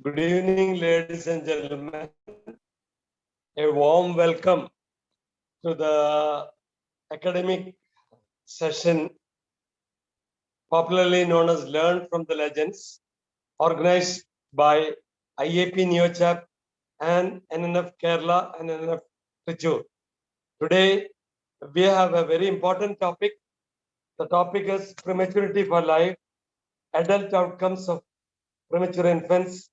Good evening, ladies and gentlemen. A warm welcome to the academic session, popularly known as Learn from the Legends, organized by IAP NeoChap and NNF Kerala and NNF Trichy. Today, we have a very important topic. The topic is prematurity for life, adult outcomes of premature infants,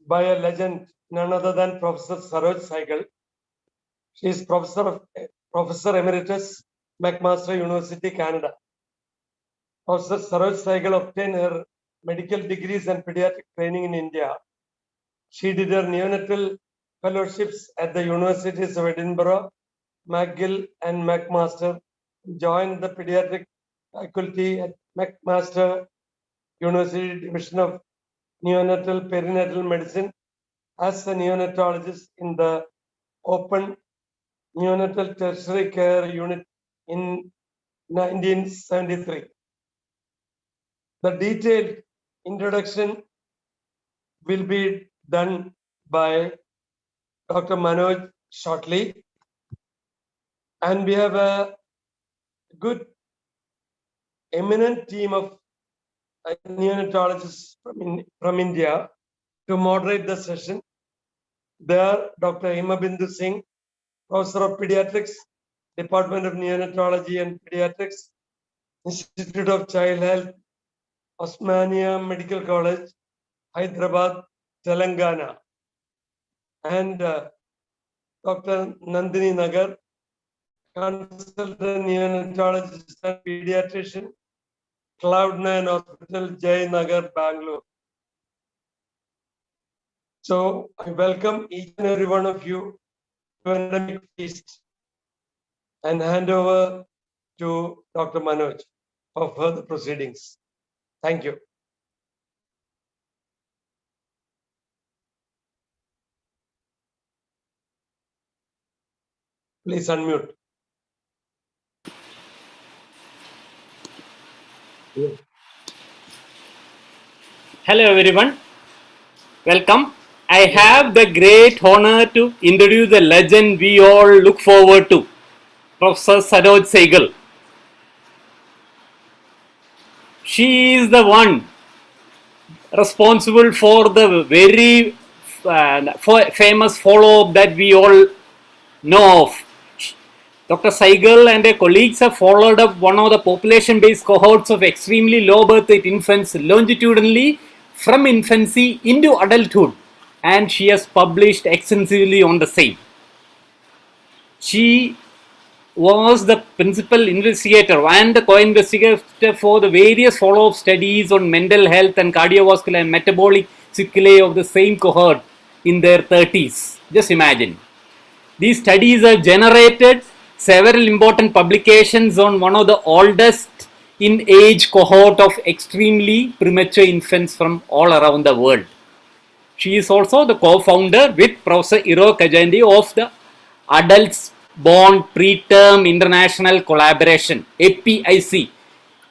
by a legend, none other than Professor Saroj Saigal. She is Professor Emeritus, McMaster University, Canada. Professor Saroj Saigal obtained her medical degrees and pediatric training in India. She did her neonatal fellowships at the Universities of Edinburgh, McGill, and McMaster. Joined the pediatric faculty at McMaster University Division of Neonatal Perinatal Medicine as a neonatologist in the Open Neonatal Tertiary Care Unit in 1973. The detailed introduction will be done by Dr. Manoj shortly. And we have a good, eminent team of neonatologists from India to moderate the session. They are Dr. Himabindu Singh, Professor of Pediatrics, Department of Neonatology and Pediatrics, Institute of Child Health, Osmania Medical College, Hyderabad, Telangana, and Dr. Nandini Nagar, Consultant Neonatologist and Pediatrician, Cloud9 Hospital, J Nagar, Bangalore. So I welcome each and every one of you to an academic feast and hand over to Dr. Manoj for further proceedings. Thank you. Please unmute. Hello everyone, welcome. I have the great honor to introduce the legend we all look forward to, Professor Saroj Saigal. She is the one responsible for the very famous follow-up that we all know of. Dr. Saigal and her colleagues have followed up one of the population-based cohorts of extremely low birth weight infants longitudinally from infancy into adulthood, and she has published extensively on the same. She was the principal investigator and the co-investigator for the various follow-up studies on mental health and cardiovascular and metabolic sequelae of the same cohort in their 30s. Just imagine. These studies have generated several important publications on one of the oldest in age cohort of extremely premature infants from all around the world. She is also the co-founder with Professor Iro Kajandi of the Adults Born Preterm International Collaboration, APIC.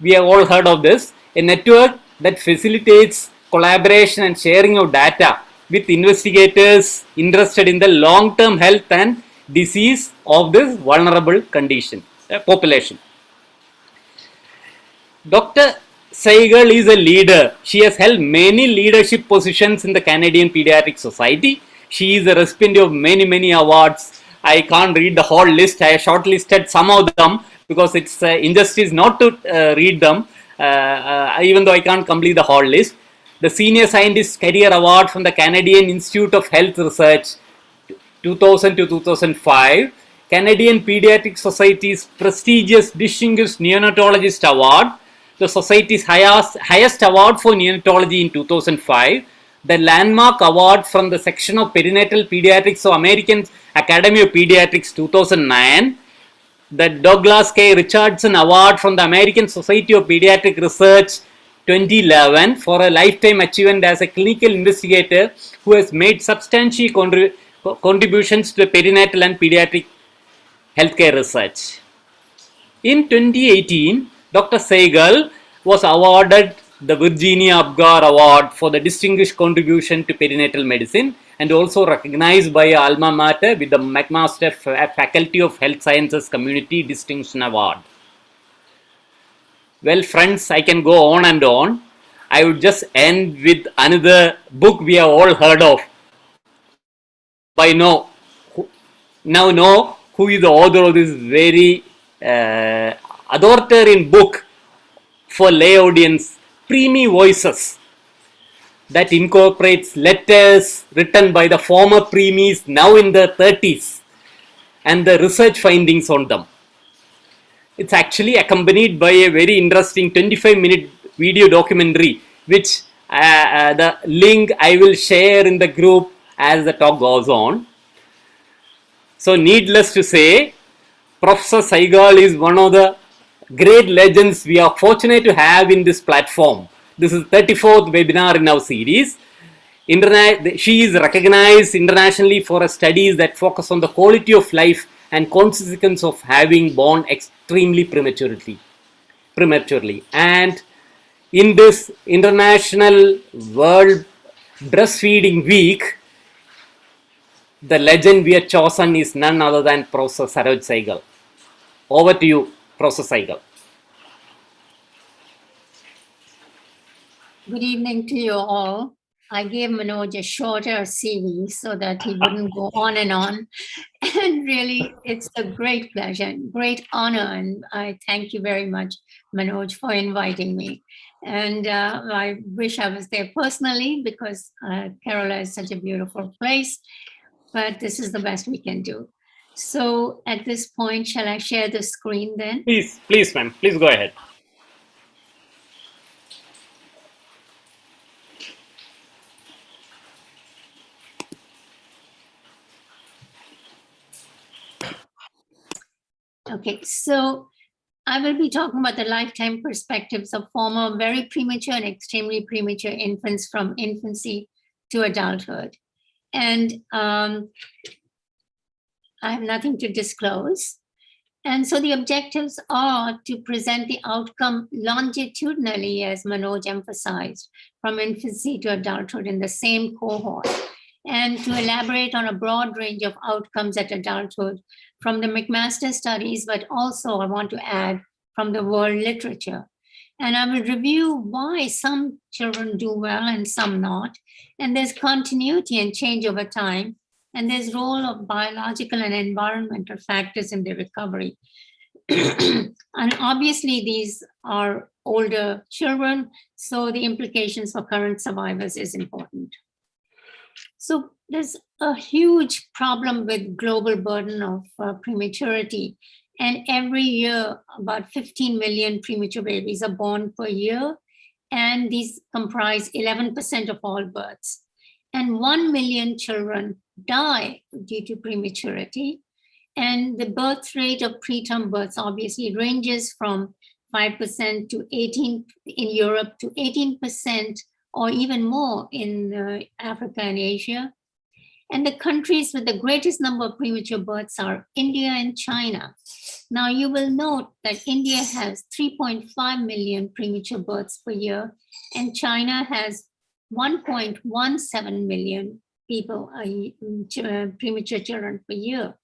We have all heard of this, a network that facilitates collaboration and sharing of data with investigators interested in the long-term health and disease of this vulnerable condition, population. Dr. Saigal is a leader. She has held many leadership positions in the Canadian Pediatric Society. She is a recipient of many awards. I can't read the whole list. I have shortlisted some of them because it's injustice not to read them, even though I can't complete the whole list. The Senior Scientist Career Award from the Canadian Institute of Health Research 2000 to 2005, Canadian Pediatric Society's prestigious Distinguished Neonatologist Award, the Society's highest award for neonatology in 2005, the Landmark Award from the Section of Perinatal Pediatrics of American Academy of Pediatrics 2009, the Douglas K. Richardson Award from the American Society of Pediatric Research 2011 for a lifetime achievement as a clinical investigator who has made substantial contributions to the perinatal and pediatric healthcare research. In 2018, Dr. Saigal was awarded the Virginia Apgar Award for the distinguished contribution to perinatal medicine, and also recognized by alma mater with the McMaster Faculty of Health Sciences Community Distinction Award. Well, friends, I can go on and on. I would just end with another book we have all heard of by now know who is the author of this very authoritarian book for lay audience, Preemie Voices, that incorporates letters written by the former preemies now in their 30s and the research findings on them. It's actually accompanied by a very interesting 25-minute video documentary, which the link I will share in the group as the talk goes on. So needless to say, Professor Saigal is one of the great legends we are fortunate to have in this platform. This is 34th webinar in our series. She is recognized internationally for her studies that focus on the quality of life and consequence of having born extremely prematurely. And in this International World Breastfeeding Week, the legend we have chosen is none other than Professor Saroj Saigal. Over to you, Professor Saigal. Good evening to you all. I gave Manoj a shorter CV so that he wouldn't go on. And really, it's a great pleasure, great honor. And I thank you very much, Manoj, for inviting me. And I wish I was there personally because Kerala is such a beautiful place. But this is the best we can do. So at this point, shall I share the screen then? Please, ma'am. Please go ahead. Okay, so I will be talking about the lifetime perspectives of former very premature and extremely premature infants from infancy to adulthood. And I have nothing to disclose. And so the objectives are to present the outcome longitudinally, as Manoj emphasized, from infancy to adulthood in the same cohort, and to elaborate on a broad range of outcomes at adulthood from the McMaster studies, but also I want to add from the world literature. And I will review why some children do well and some not. And there's continuity and change over time. And there's role of biological and environmental factors in the recovery. And obviously these are older children, so the implications for current survivors is important. So there's a huge problem with global burden of prematurity. And every year, about 15 million premature babies are born per year. And these comprise 11% of all births. And 1 million children die due to prematurity. And the birth rate of preterm births obviously ranges from 5% to 18% in Europe to 18% or even more in Africa and Asia. And the countries with the greatest number of premature births are India and China. Now you will note that India has 3.5 million premature births per year, and China has 1.17 million people, premature children per year.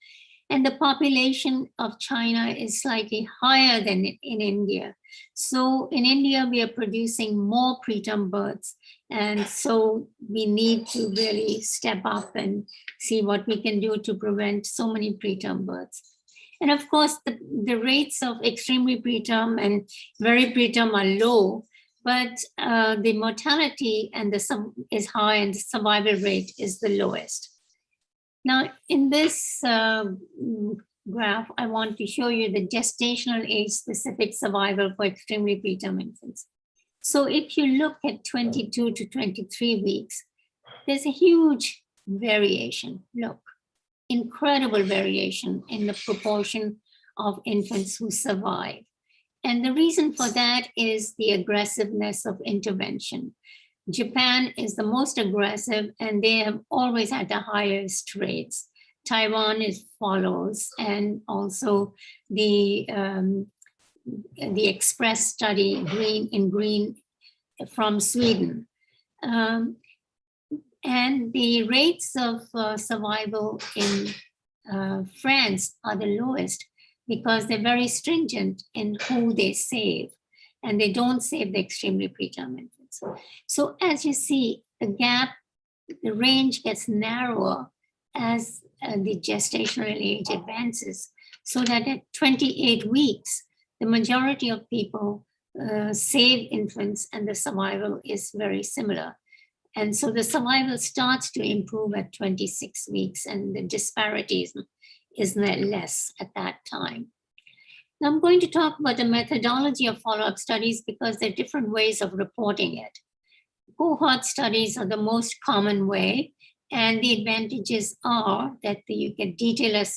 And the population of China is slightly higher than in India. So in India, we are producing more preterm births. And so we need to really step up and see what we can do to prevent so many preterm births. And of course, the rates of extremely preterm and very preterm are low, but the mortality and is high and the survival rate is the lowest. Now, in this graph, I want to show you the gestational age specific survival for extremely preterm infants. So if you look at 22 to 23 weeks, there's a huge variation. Look, incredible variation in the proportion of infants who survive. And the reason for that is the aggressiveness of intervention. Japan is the most aggressive, and they have always had the highest rates. Taiwan follows, and also the Express study in green from Sweden. And the rates of survival in France are the lowest because they're very stringent in who they save, and they don't save the extremely preterm infants. So as you see, the gap, the range gets narrower as the gestational age advances, so that at 28 weeks, the majority of people save infants and the survival is very similar. And so the survival starts to improve at 26 weeks and the disparity is less at that time. Now I'm going to talk about the methodology of follow-up studies because there are different ways of reporting it. Cohort studies are the most common way, and the advantages are that you get detailed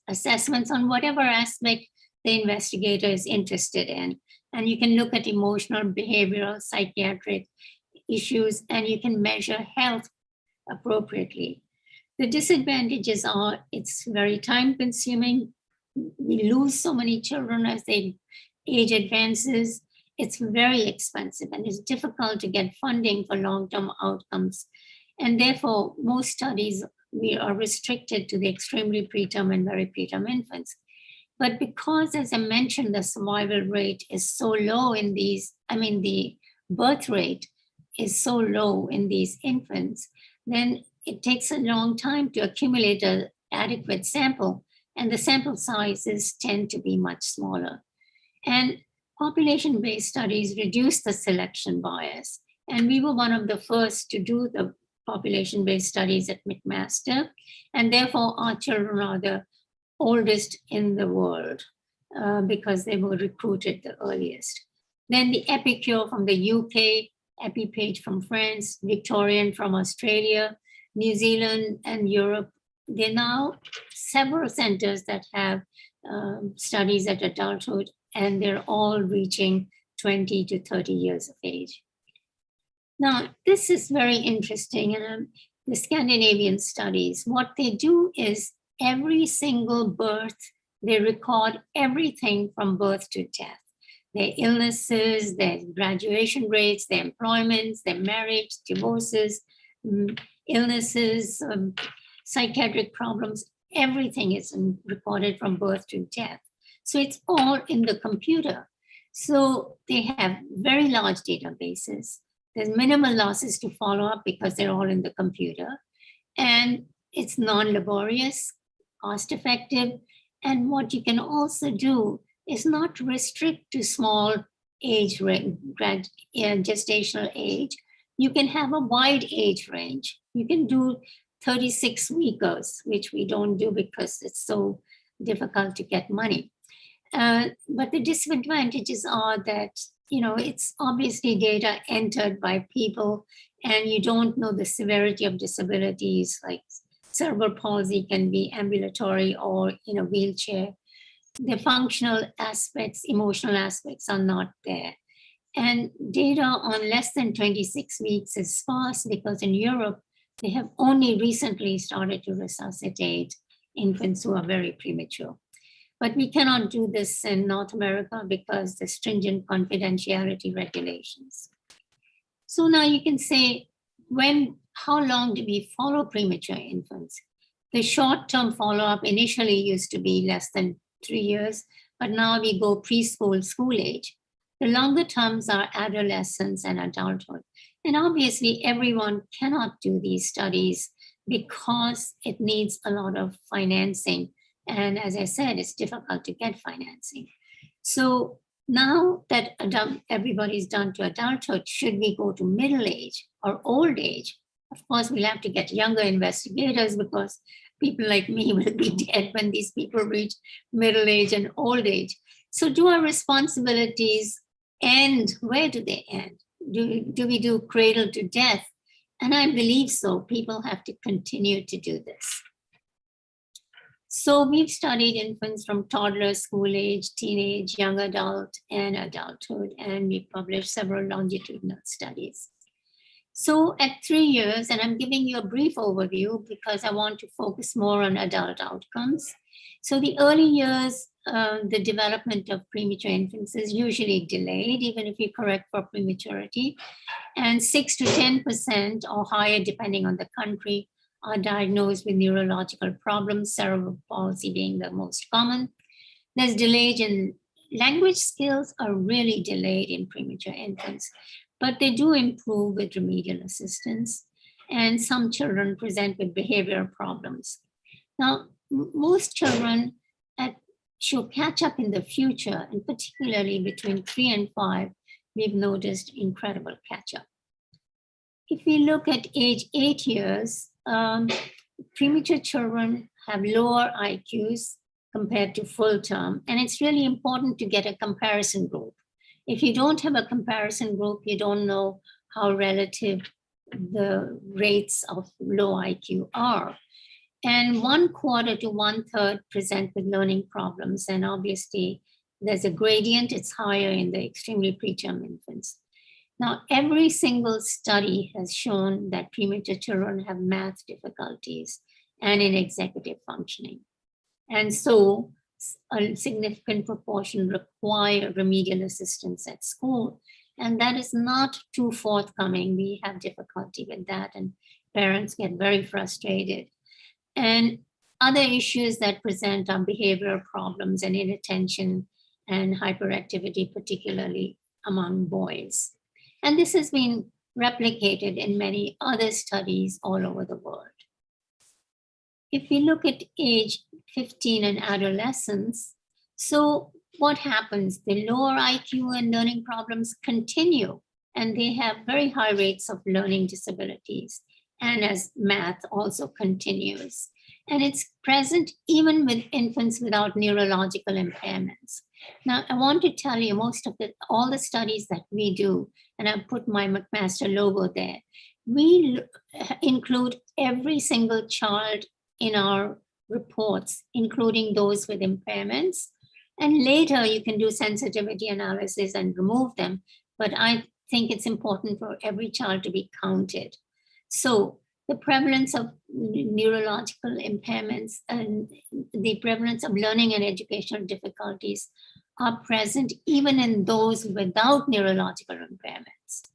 assessments on whatever aspect the investigator is interested in. And you can look at emotional, behavioral, psychiatric issues, and you can measure health appropriately. The disadvantages are it's very time consuming. We lose so many children as their age advances. It's very expensive and it's difficult to get funding for long-term outcomes. And therefore, most studies, we are restricted to the extremely preterm and very preterm infants. But because, as I mentioned, the survival rate is so low in these, the birth rate is so low in these infants, then it takes a long time to accumulate an adequate sample, and the sample sizes tend to be much smaller. And population-based studies reduce the selection bias. And we were one of the first to do the population-based studies at McMaster, and therefore our children are the oldest in the world because they were recruited the earliest. Then the Epicure from the UK, EpiPage from France, Victorian from Australia, New Zealand, and Europe. There are now several centers that have studies at adulthood, and they're all reaching 20 to 30 years of age. Now, this is very interesting. The Scandinavian studies, what they do is every single birth, they record everything from birth to death. Their illnesses, their graduation rates, their employments, their marriage, divorces, illnesses, psychiatric problems, everything is recorded from birth to death. So it's all in the computer. So they have very large databases. There's minimal losses to follow up because they're all in the computer. And it's non-laborious, cost-effective. And what you can also do is not restrict to small age range, gestational age. You can have a wide age range. You can do 36 weekers, which we don't do because it's so difficult to get money. But the disadvantages are that, it's obviously data entered by people and you don't know the severity of disabilities, like cerebral palsy can be ambulatory or in a wheelchair. The functional aspects, emotional aspects are not there. And data on less than 26 weeks is sparse because in Europe, they have only recently started to resuscitate infants who are very premature. But we cannot do this in North America because the stringent confidentiality regulations. So now you can say, how long do we follow premature infants? The short-term follow-up initially used to be less than 3 years, but now we go preschool, school age. The longer terms are adolescence and adulthood. And obviously everyone cannot do these studies because it needs a lot of financing. And as I said, it's difficult to get financing. So now that everybody's done to adulthood, should we go to middle age or old age? Of course, we'll have to get younger investigators because people like me will be dead when these people reach middle age and old age. So do our responsibilities end? Where do they end? Do we do cradle to death? And I believe so. People have to continue to do this. So we've studied infants from toddler, school age, teenage, young adult, and adulthood, and we published several longitudinal studies. So at 3 years, and I'm giving you a brief overview because I want to focus more on adult outcomes. So the early years, the development of premature infants is usually delayed, even if you correct for prematurity. And 6 to 10% or higher, depending on the country, are diagnosed with neurological problems, cerebral palsy being the most common. There's delay in language skills are really delayed in premature infants, but they do improve with remedial assistance. And some children present with behavioral problems. Now, most children should catch up in the future, and particularly between 3 and 5, we've noticed incredible catch up. If we look at age 8 years, premature children have lower IQs compared to full term, and it's really important to get a comparison group. If you don't have a comparison group, you don't know how relative the rates of low IQ are. And 1/4 to 1/3 present with learning problems. And obviously, there's a gradient, it's higher in the extremely preterm infants. Now, every single study has shown that premature children have math difficulties and in executive functioning. And so a significant proportion require remedial assistance at school. And that is not too forthcoming. We have difficulty with that, and parents get very frustrated. And other issues that present are behavioral problems and inattention and hyperactivity, particularly among boys. And this has been replicated in many other studies all over the world. If we look at age 15 and adolescence, so what happens? The lower IQ and learning problems continue, and they have very high rates of learning disabilities. And as math also continues. And it's present even with infants without neurological impairments. Now, I want to tell you all the studies that we do, and I've put my McMaster logo there, we include every single child in our reports, including those with impairments. And later you can do sensitivity analysis and remove them. But I think it's important for every child to be counted. So the prevalence of neurological impairments and the prevalence of learning and educational difficulties are present even in those without neurological impairments.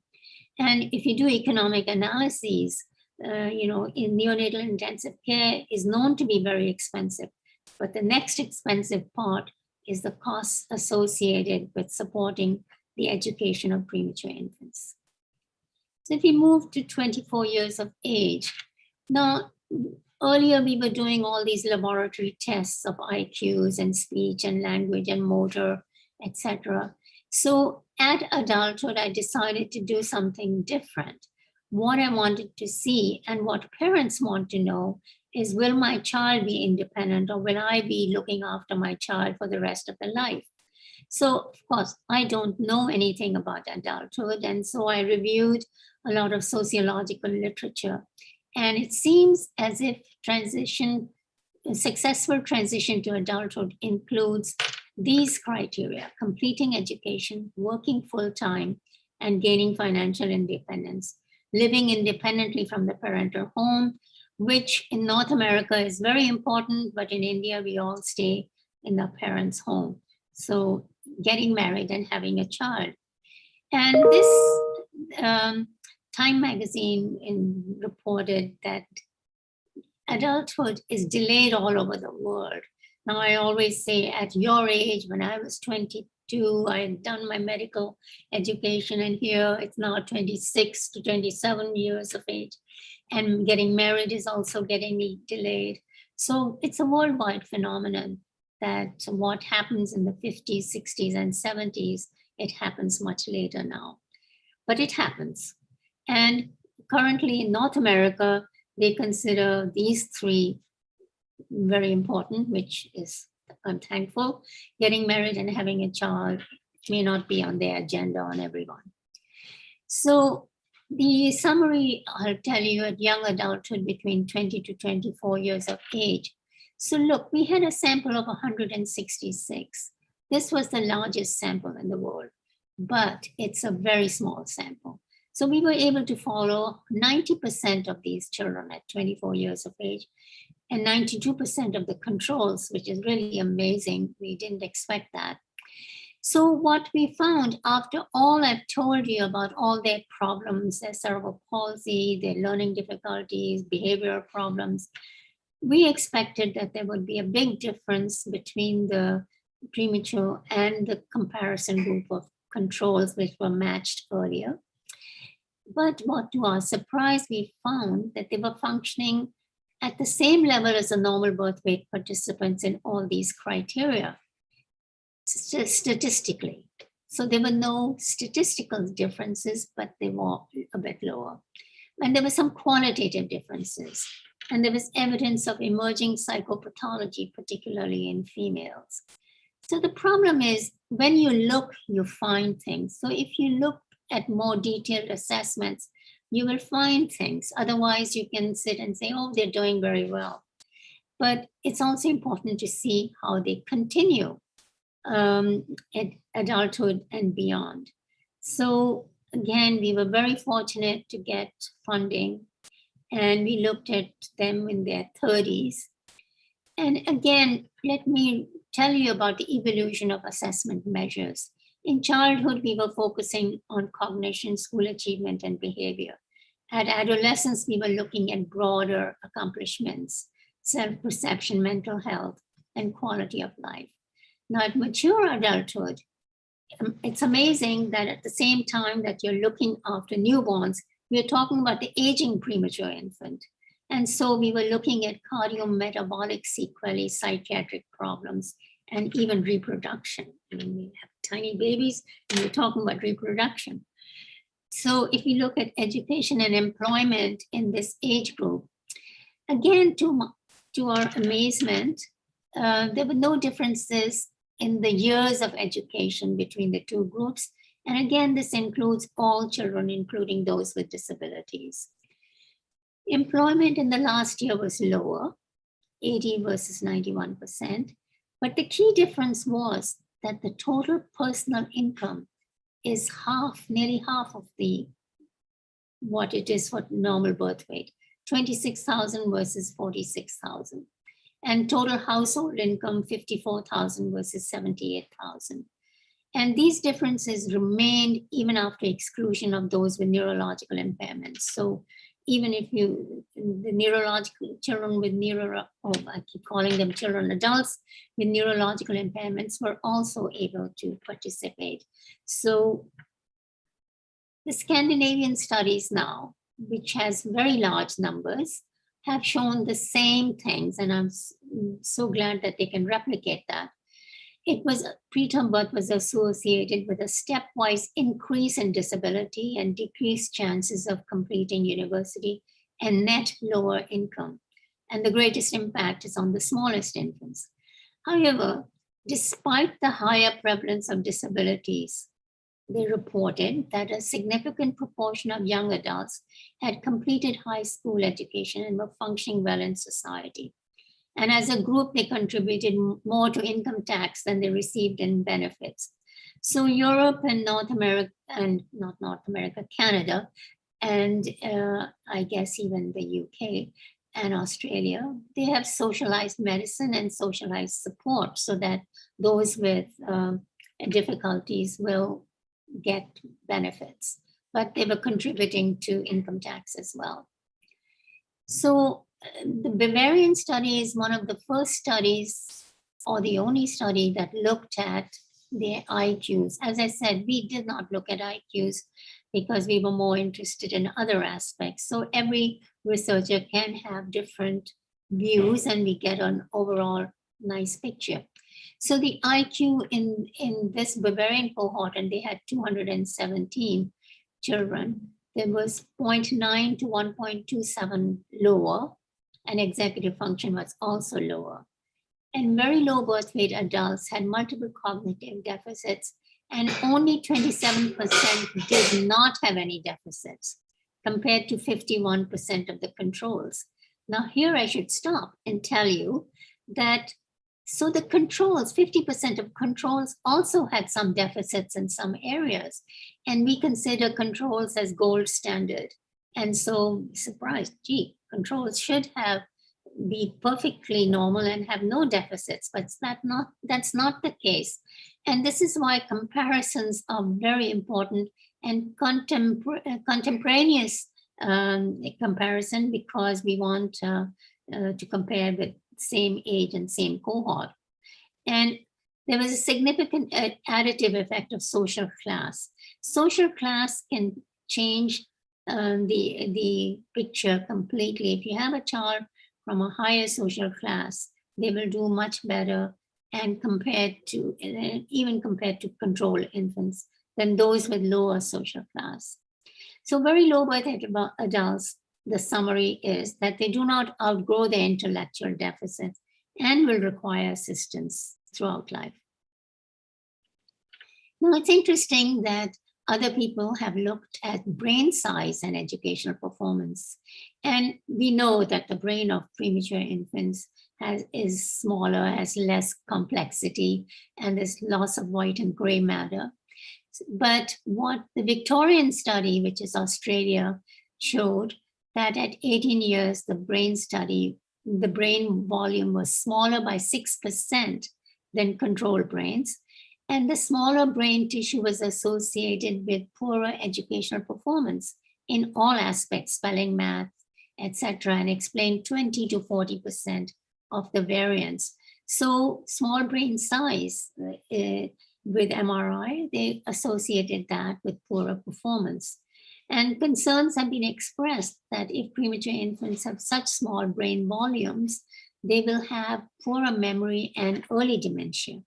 And if you do economic analyses, in neonatal intensive care is known to be very expensive, but the next expensive part is the costs associated with supporting the education of premature infants. So if we move to 24 years of age, now earlier we were doing all these laboratory tests of IQs and speech and language and motor, etc. So at adulthood, I decided to do something different. What I wanted to see and what parents want to know is, will my child be independent, or will I be looking after my child for the rest of their life? So of course, I don't know anything about adulthood. And so I reviewed a lot of sociological literature. And it seems as if successful transition to adulthood includes these criteria: completing education, working full-time, and gaining financial independence, living independently from the parental home, which in North America is very important, but in India, we all stay in the parents' home. So getting married and having a child. And this Time magazine reported that adulthood is delayed all over the world. Now, I always say, at your age, when I was 22, I had done my medical education, and here it's now 26 to 27 years of age. And getting married is also getting delayed. So it's a worldwide phenomenon that what happens in the 50s, 60s, and 70s, it happens much later now. But it happens. And currently in North America, they consider these three very important, which is, I'm thankful. Getting married and having a child may not be on their agenda on everyone. So the summary, I'll tell you, at young adulthood between 20 to 24 years of age. So look, we had a sample of 166. This was the largest sample in the world, but it's a very small sample. So we were able to follow 90% of these children at 24 years of age. and 92% of the controls, which is really amazing. We didn't expect that. So what we found after all I've told you about all their problems, their cerebral palsy, their learning difficulties, behavioral problems, we expected that there would be a big difference between the premature and the comparison group of controls which were matched earlier. But what to our surprise, we found that they were functioning at the same level as the normal birth weight participants in all these criteria, statistically. So there were no statistical differences, but they were a bit lower. And there were some qualitative differences. And there was evidence of emerging psychopathology, particularly in females. So the problem is when you look, you find things. So if you look at more detailed assessments, you will find things. Otherwise, you can sit and say, oh, they're doing very well. But it's also important to see how they continue at adulthood and beyond. So again, we were very fortunate to get funding, and we looked at them in their 30s. And again, let me tell you about the evolution of assessment measures. In childhood, we were focusing on cognition, school achievement, and behavior. At adolescence, we were looking at broader accomplishments, self-perception, mental health, and quality of life. Now, at mature adulthood, it's amazing that at the same time that you're looking after newborns, we're talking about the aging premature infant. And so we were looking at cardiometabolic sequelae, psychiatric problems, and even reproduction. I mean, we have tiny babies, and we're talking about reproduction. So if we look at education and employment in this age group, again, to our amazement, there were no differences in the years of education between the two groups. And again, this includes all children, including those with disabilities. Employment in the last year was lower, 80 versus 91%. But the key difference was that the total personal income is nearly half of what it is for normal birth weight, 26,000 versus 46,000. And total household income, 54,000 versus 78,000. And these differences remained even after exclusion of those with neurological impairments. So even if the neurological children with I keep calling them children, adults with neurological impairments were also able to participate. So the Scandinavian studies now, which has very large numbers, have shown the same things, and I'm so glad that they can replicate that. Preterm birth was associated with a stepwise increase in disability and decreased chances of completing university and net lower income. And the greatest impact is on the smallest infants. However, despite the higher prevalence of disabilities, they reported that a significant proportion of young adults had completed high school education and were functioning well in society. And as a group, they contributed more to income tax than they received in benefits. So Europe and Canada, and I guess even the UK and Australia, they have socialized medicine and socialized support so that those with difficulties will get benefits, but they were contributing to income tax as well. So the Bavarian study is one of the first studies, or the only study, that looked at their IQs. As I said, we did not look at IQs because we were more interested in other aspects. So every researcher can have different views, and we get an overall nice picture. So the IQ in this Bavarian cohort, and they had 217 children, there was 0.9 to 1.27 lower, and executive function was also lower. And very low birth weight adults had multiple cognitive deficits, and only 27% did not have any deficits, compared to 51% of the controls. Now here I should stop and tell you that, so the controls, 50% of controls also had some deficits in some areas, and we consider controls as gold standard. And so surprised, controls should have be perfectly normal and have no deficits, but that's not the case. And this is why comparisons are very important, and contemporaneous comparison, because we want to compare with same age and same cohort. And there was a significant additive effect of social class. Social class can change the picture completely. If you have a child from a higher social class, they will do much better, and even compared to control infants, than those with lower social class. So very low birth weight adults, the summary is that they do not outgrow their intellectual deficits and will require assistance throughout life. Now, it's interesting that other people have looked at brain size and educational performance. And we know that the brain of premature infants is smaller, has less complexity, and there's loss of white and gray matter. But what the Victorian study, which is Australia, showed that at 18 years, the brain volume was smaller by 6% than control brains. And the smaller brain tissue was associated with poorer educational performance in all aspects, spelling, math, etc., and explained 20 to 40% of the variance. So small brain size with MRI, they associated that with poorer performance. And concerns have been expressed that if premature infants have such small brain volumes, they will have poorer memory and early dementia.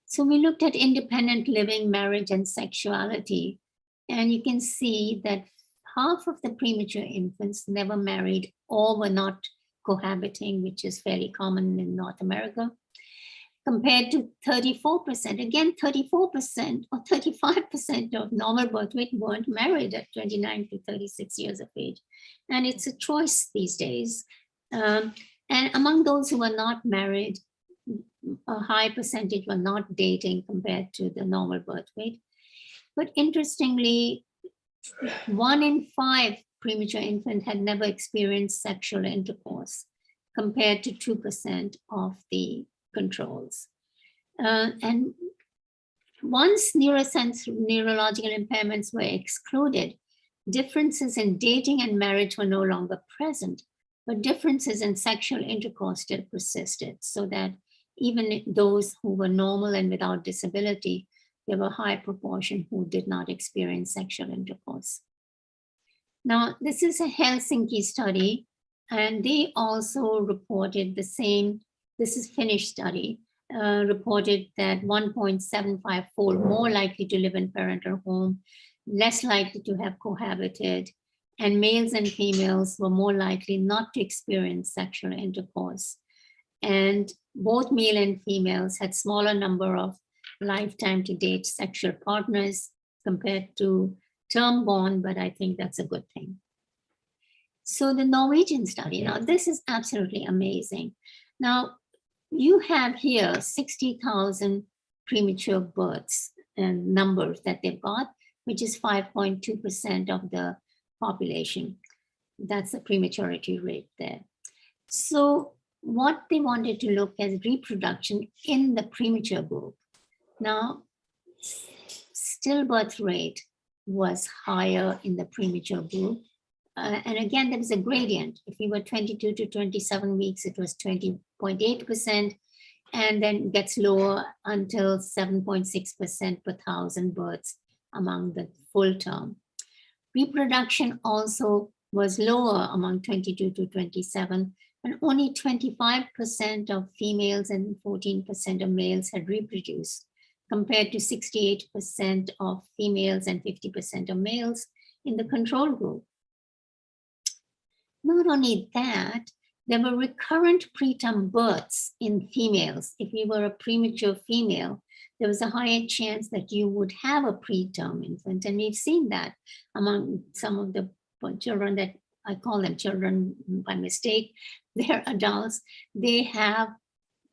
So we looked at independent living, marriage, and sexuality, and you can see that half of the premature infants never married or were not cohabiting, which is fairly common in North America, compared to 34%. Again, 34% or 35% of normal birth weight weren't married at 29 to 36 years of age. And it's a choice these days. And among those who were not married, a high percentage were not dating compared to the normal birth weight. But interestingly, 1 in 5 premature infants had never experienced sexual intercourse, compared to 2% of the controls. And once neurological impairments were excluded, differences in dating and marriage were no longer present, but differences in sexual intercourse still persisted, so that even those who were normal and without disability, there were a high proportion who did not experience sexual intercourse. Now, this is a Helsinki study, and they also reported the same. This is Finnish study, reported that 1.75-fold more likely to live in parental home, less likely to have cohabited, and males and females were more likely not to experience sexual intercourse. And both male and females had smaller number of lifetime to date sexual partners compared to term born, but I think that's a good thing. So the Norwegian study, now this is absolutely amazing. Now, you have here 60,000 premature births and numbers that they've got, which is 5.2% of the population. That's the prematurity rate there. So what they wanted to look at reproduction in the premature group. Now, stillbirth rate was higher in the premature group. And again, there was a gradient. If you were 22 to 27 weeks, it was 20.8%, and then gets lower until 7.6% per 1,000 births among the full term. Reproduction also was lower among 22 to 27, and only 25% of females and 14% of males had reproduced, compared to 68% of females and 50% of males in the control group. Not only that, there were recurrent preterm births in females. If you were a premature female, there was a higher chance that you would have a preterm infant. And we've seen that among some of the children that I call them children by mistake. They're adults, they have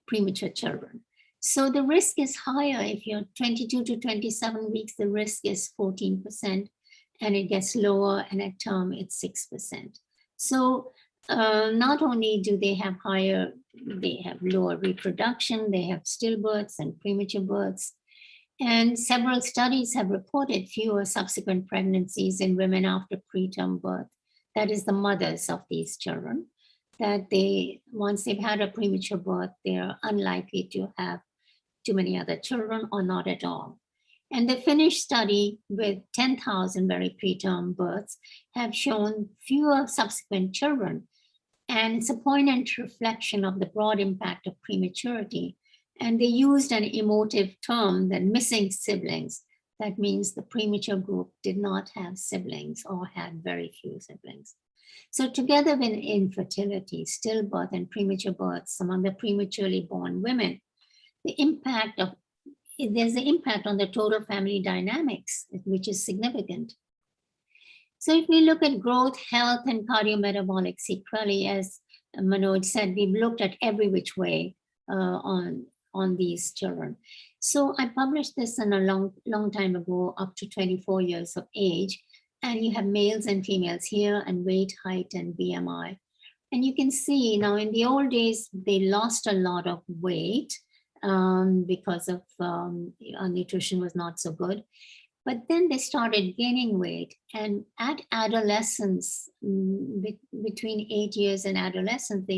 premature children. So the risk is higher. If you're 22 to 27 weeks, the risk is 14%, and it gets lower, and at term it's 6%. So not only do they have lower reproduction, they have stillbirths and premature births. And several studies have reported fewer subsequent pregnancies in women after preterm birth. That is the mothers of these children, that once they've had a premature birth, they're unlikely to have too many other children or not at all. And the Finnish study with 10,000 very preterm births have shown fewer subsequent children. And it's a poignant reflection of the broad impact of prematurity. And they used an emotive term, the missing siblings. That means the premature group did not have siblings or had very few siblings. So together with infertility, stillbirth, and premature births among the prematurely born women, there's the impact on the total family dynamics, which is significant. So if we look at growth, health, and cardiometabolic sequelae, as Manoj said, we've looked at every which way on these children. So I published this in a long time ago, up to 24 years of age. And you have males and females here, and weight, height, and BMI. And you can see now in the old days, they lost a lot of weight because of nutrition was not so good. But then they started gaining weight, and at adolescence, between 8 years and adolescence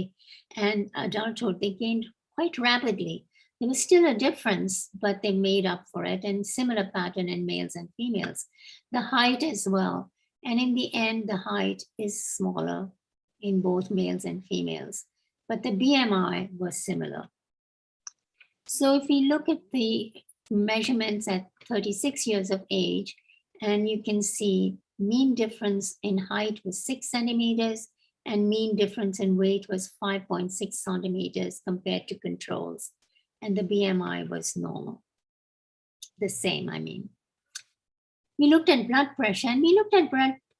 and adulthood, they gained quite rapidly. There was still a difference, but they made up for it, and similar pattern in males and females. The height as well. And in the end, the height is smaller in both males and females, but the BMI was similar. So if we look at the measurements at 36 years of age, and you can see mean difference in height was 6 centimeters, and mean difference in weight was 5.6 centimeters compared to controls. And the BMI was normal, the same, I mean. We looked at blood pressure, and we looked at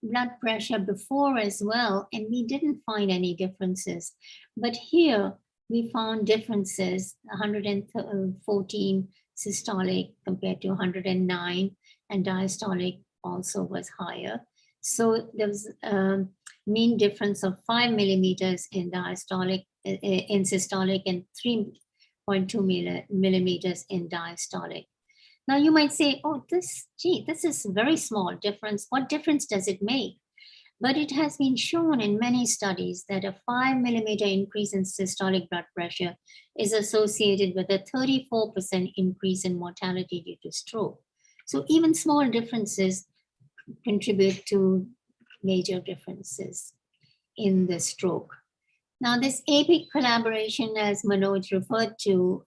blood pressure before as well, and we didn't find any differences. But here we found differences, 114 systolic compared to 109, and diastolic also was higher. So there was a mean difference of 5 millimeters in systolic and 3.2 millimeters in diastolic. Now you might say, oh, this is a very small difference. What difference does it make? But it has been shown in many studies that a 5 millimeter increase in systolic blood pressure is associated with a 34% increase in mortality due to stroke. So even small differences contribute to major differences in the stroke. Now this APIC collaboration, as Manoj referred to,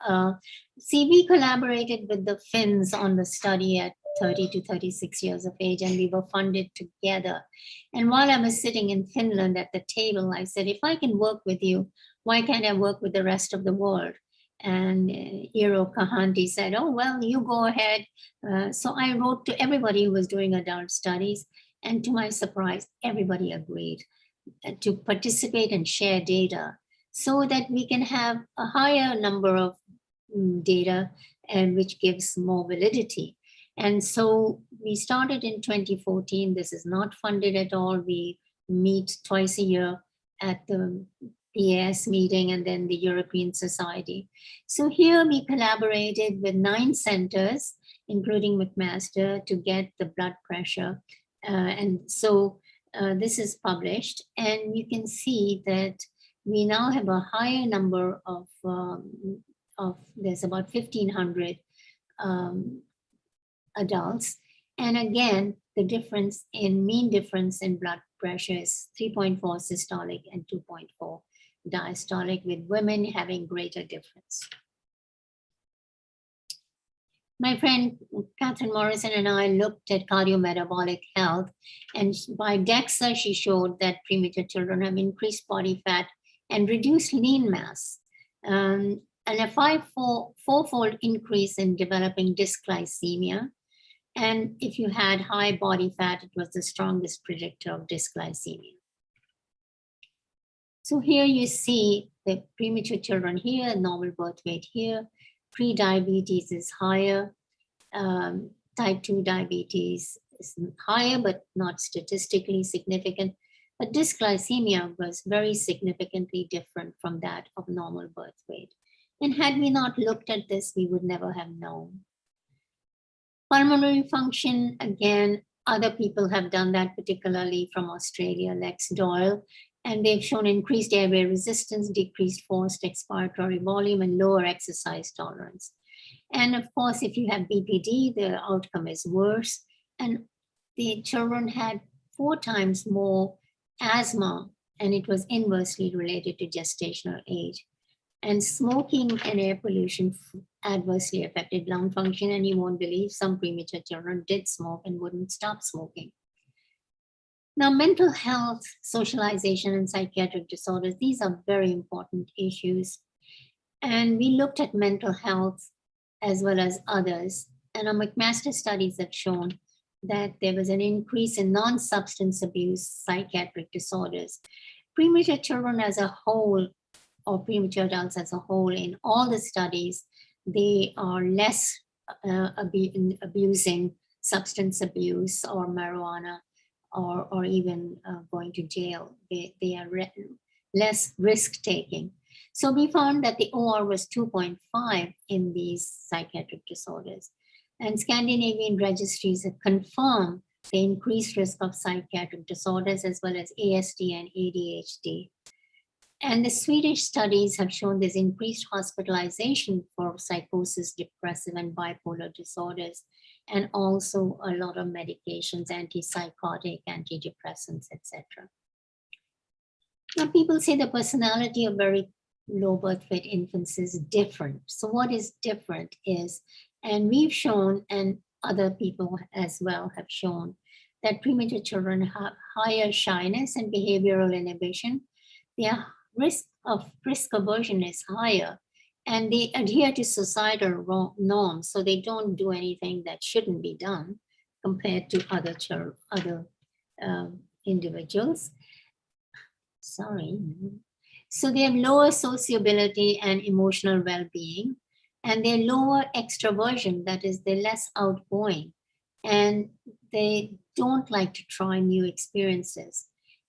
we collaborated with the Finns on the study at 30 to 36 years of age, and we were funded together. And while I was sitting in Finland at the table, I said, if I can work with you, why can't I work with the rest of the world? And Eero Kahanti said, oh, well, you go ahead. So I wrote to everybody who was doing adult studies, and to my surprise, everybody agreed to participate and share data so that we can have a higher number of data, and which gives more validity. And so we started in 2014. This is not funded at all. We meet twice a year at the PAS meeting and then the European Society. So here we collaborated with 9 centers, including McMaster, to get the blood pressure. And so this is published, and you can see that we now have a higher number of there's about 1,500 adults. And again, the difference in mean difference in blood pressure is 3.4 systolic and 2.4 diastolic, with women having greater difference. My friend Catherine Morrison and I looked at cardiometabolic health, and by DEXA, she showed that premature children have increased body fat and reduced lean mass, and a fourfold increase in developing dysglycemia. And if you had high body fat, it was the strongest predictor of dysglycemia. So here you see the premature children here, normal birth weight here. Pre-diabetes is higher. Type 2 diabetes is higher, but not statistically significant. but dysglycemia was very significantly different from that of normal birth weight. And had we not looked at this, we would never have known. Pulmonary function, again, other people have done that, particularly from Australia, Lex Doyle, and they've shown increased airway resistance, decreased forced expiratory volume, and lower exercise tolerance. And of course, if you have BPD, the outcome is worse. And the children had 4 times more asthma, and it was inversely related to gestational age. And smoking and air pollution adversely affected lung function, and you won't believe some premature children did smoke and wouldn't stop smoking. Now, mental health, socialization, and psychiatric disorders, these are very important issues. And we looked at mental health as well as others. And our McMaster studies have shown that there was an increase in non-substance abuse psychiatric disorders. Premature children as a whole, or premature adults as a whole, in all the studies, they are less abusing substance abuse or marijuana or even going to jail. They are less risk-taking. So we found that the OR was 2.5 in these psychiatric disorders. And Scandinavian registries have confirmed the increased risk of psychiatric disorders as well as ASD and ADHD. And the Swedish studies have shown there's increased hospitalization for psychosis, depressive, and bipolar disorders, and also a lot of medications, antipsychotic, antidepressants, etc. Now, people say the personality of very low birth weight infants is different. So what is different is, and we've shown, and other people as well have shown, that premature children have higher shyness and behavioral inhibition. Their risk aversion is higher, and they adhere to societal norms, so they don't do anything that shouldn't be done compared to other individuals. Sorry. So they have lower sociability and emotional well-being, and they're lower extroversion, that is, they're less outgoing, and they don't like to try new experiences.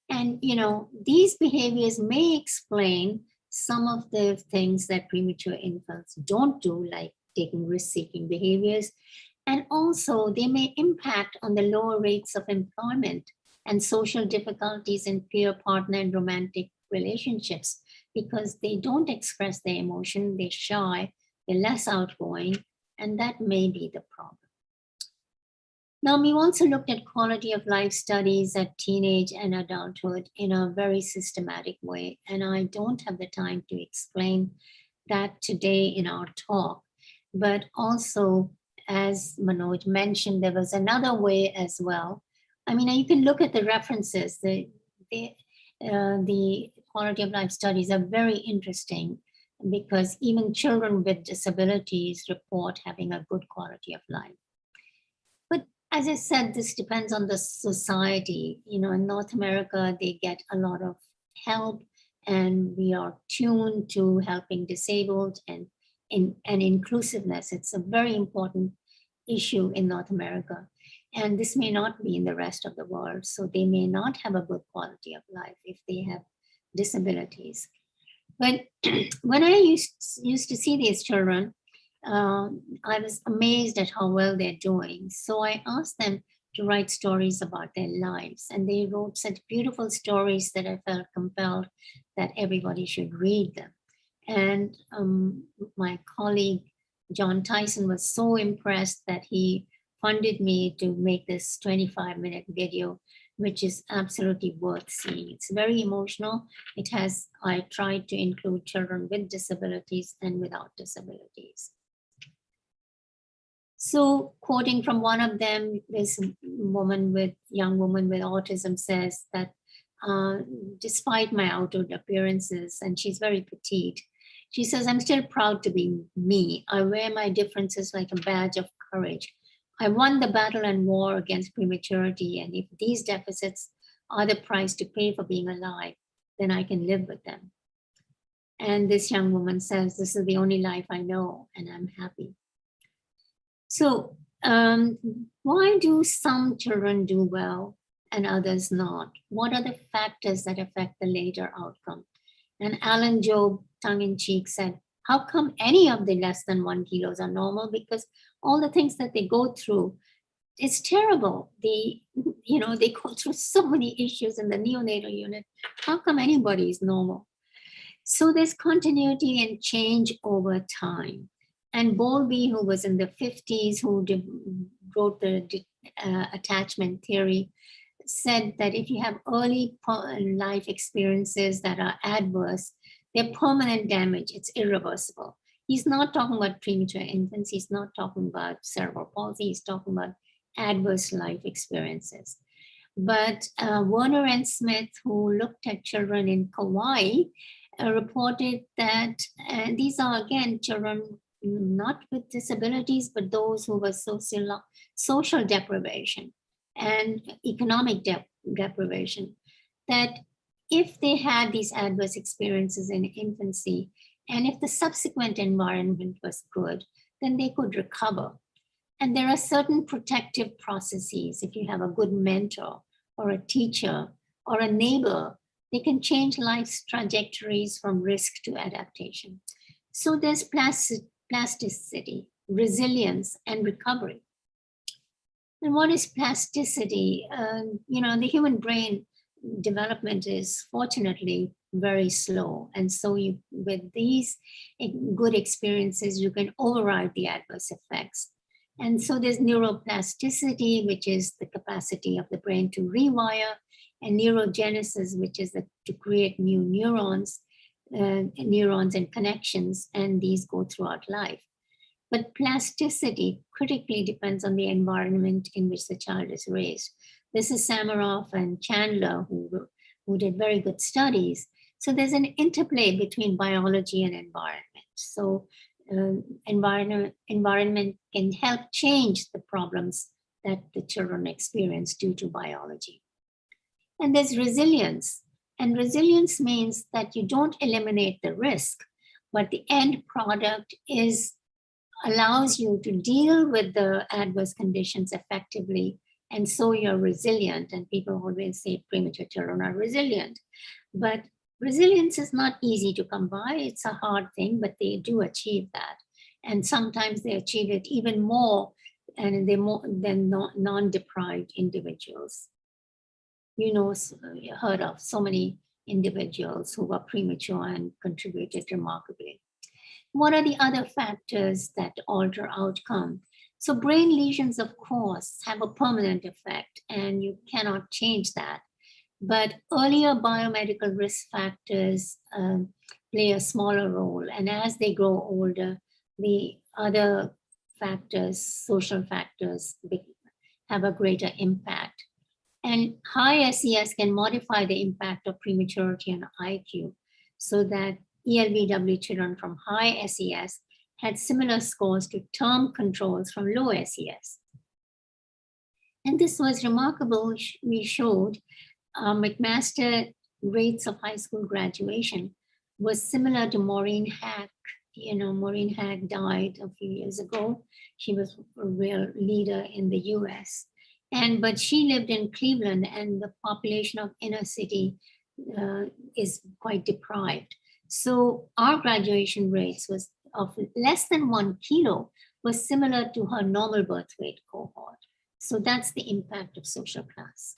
And, you know, these behaviors may explain some of the things that premature infants don't do, like taking risk-seeking behaviors. And also they may impact on the lower rates of employment and social difficulties in peer, partner, and romantic relationships, because they don't express their emotion, they're shy, they're less outgoing, and that may be the problem. Now, we also looked at quality of life studies at teenage and adulthood in a very systematic way, and I don't have the time to explain that today in our talk, but also, as Manoj mentioned, there was another way as well. I mean, you can look at the references. The quality of life studies are very interesting because even children with disabilities report having a good quality of life. But as I said, this depends on the society. You know, in North America, they get a lot of help, and we are tuned to helping disabled and inclusiveness. It's a very important issue in North America. And this may not be in the rest of the world. So they may not have a good quality of life if they have disabilities. But when I used to see these children, I was amazed at how well they're doing. So I asked them to write stories about their lives. And they wrote such beautiful stories that I felt compelled that everybody should read them. And my colleague, John Tyson, was so impressed that he funded me to make this 25-minute video, which is absolutely worth seeing. It's very emotional. I tried to include children with disabilities and without disabilities. So quoting from one of them, this young woman with autism says that despite my outward appearances, and she's very petite, she says, I'm still proud to be me. I wear my differences like a badge of courage. I won the battle and war against prematurity, and if these deficits are the price to pay for being alive, then I can live with them. And this young woman says, this is the only life I know, and I'm happy. So why do some children do well and others not? What are the factors that affect the later outcome? And Alan Jobe, tongue-in-cheek, said, how come any of the less than 1 kilos are normal? Because all the things that they go through, it's terrible. They go through so many issues in the neonatal unit. How come anybody is normal? So there's continuity and change over time. And Bowlby, who was in the 50s, who wrote the attachment theory, said that if you have early life experiences that are adverse, they're permanent damage, it's irreversible. He's not talking about premature infants, he's not talking about cerebral palsy, he's talking about adverse life experiences. But Werner and Smith, who looked at children in Kauai, reported that these are, again, children not with disabilities, but those who were social deprivation and economic deprivation, that if they had these adverse experiences in infancy, and if the subsequent environment was good, then they could recover. And there are certain protective processes. If you have a good mentor or a teacher or a neighbor, they can change life's trajectories from risk to adaptation. So there's plasticity, resilience, and recovery. And what is plasticity? The human brain development is fortunately very slow. And so with these good experiences, you can override the adverse effects. And so there's neuroplasticity, which is the capacity of the brain to rewire, and neurogenesis, which is to create new neurons and connections, and these go throughout life. But plasticity critically depends on the environment in which the child is raised. This is Samaroff and Chandler, who did very good studies. So there's an interplay between biology and environment. So environment can help change the problems that the children experience due to biology. And there's resilience. And resilience means that you don't eliminate the risk, but the end product allows you to deal with the adverse conditions effectively. And so you're resilient. And people always say premature children are resilient. But resilience is not easy to come by. It's a hard thing, but they do achieve that. And sometimes they achieve it even more than non-deprived individuals. Heard of so many individuals who were premature and contributed remarkably. What are the other factors that alter outcome? So brain lesions, of course, have a permanent effect, and you cannot change that. But earlier biomedical risk factors play a smaller role. And as they grow older, the other factors, social factors, have a greater impact. And high SES can modify the impact of prematurity on IQ, so that ELBW children from high SES had similar scores to term controls from low SES. And this was remarkable. We showed McMaster rates of high school graduation was similar to Maureen Hack. Maureen Hack died a few years ago. She was a real leader in the US. But she lived in Cleveland, and the population of inner city is quite deprived. So our graduation rates was of less than 1 kilo was similar to her normal birth weight cohort. So that's the impact of social class.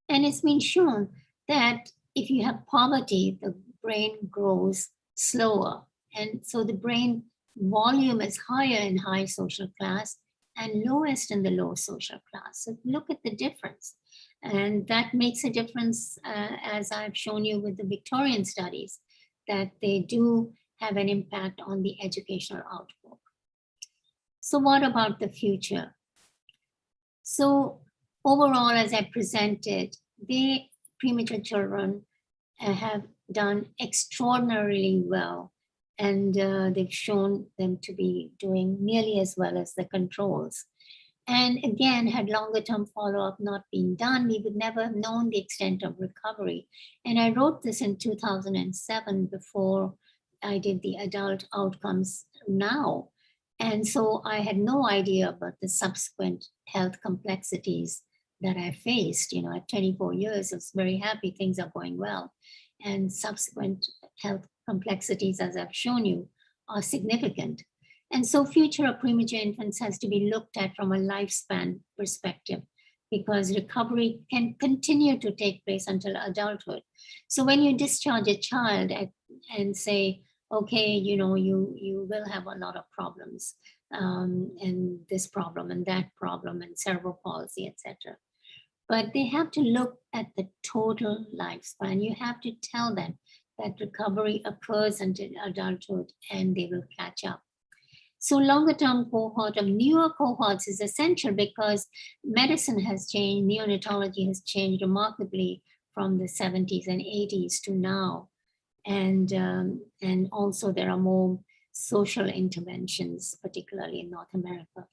And it's been shown that if you have poverty, the brain grows slower. And so the brain volume is higher in high social class and lowest in the low social class. So look at the difference. And that makes a difference, as I've shown you with the Victorian studies, that they do have an impact on the educational output. So what about the future? So overall, as I presented, the premature children have done extraordinarily well, and they've shown them to be doing nearly as well as the controls. And again, had longer term follow-up not been done, we would never have known the extent of recovery. And I wrote this in 2007 before I did the adult outcomes now. And so I had no idea about the subsequent health complexities that I faced, at 24 years. I was very happy, things are going well. And subsequent health complexities, as I've shown you, are significant. And so future of premature infants has to be looked at from a lifespan perspective, because recovery can continue to take place until adulthood. So when you discharge a child and say, okay, you will have a lot of problems, and this problem and that problem and cerebral palsy, etc. But they have to look at the total lifespan. You have to tell them that recovery occurs until adulthood and they will catch up. So longer term cohort of newer cohorts is essential because medicine has changed, neonatology has changed remarkably from the 70s and 80s to now. And also there are more social interventions, particularly in North America.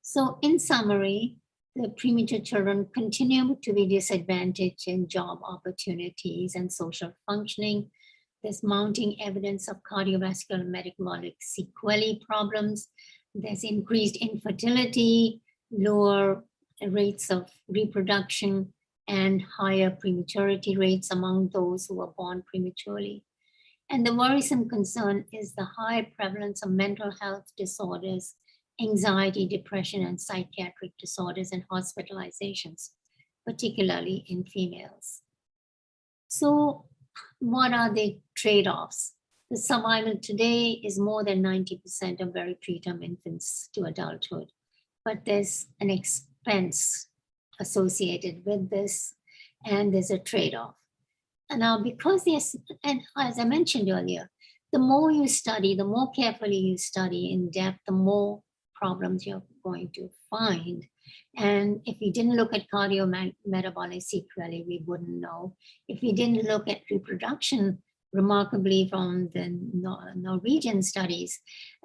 So in summary, the premature children continue to be disadvantaged in job opportunities and social functioning. There's mounting evidence of cardiovascular and metabolic sequelae problems. There's increased infertility, lower rates of reproduction, and higher prematurity rates among those who are born prematurely. And the worrisome concern is the high prevalence of mental health disorders, anxiety, depression, and psychiatric disorders and hospitalizations, particularly in females. So what are the trade-offs? The survival today is more than 90% of very preterm infants to adulthood, but there's an expense associated with this, and there's a trade-off. And now, because there's, and as I mentioned earlier, the more you study, the more carefully you study in depth, the more problems you're going to find. And if we didn't look at cardiometabolic sequelae, we wouldn't know. If we didn't look at reproduction, remarkably from the Norwegian studies,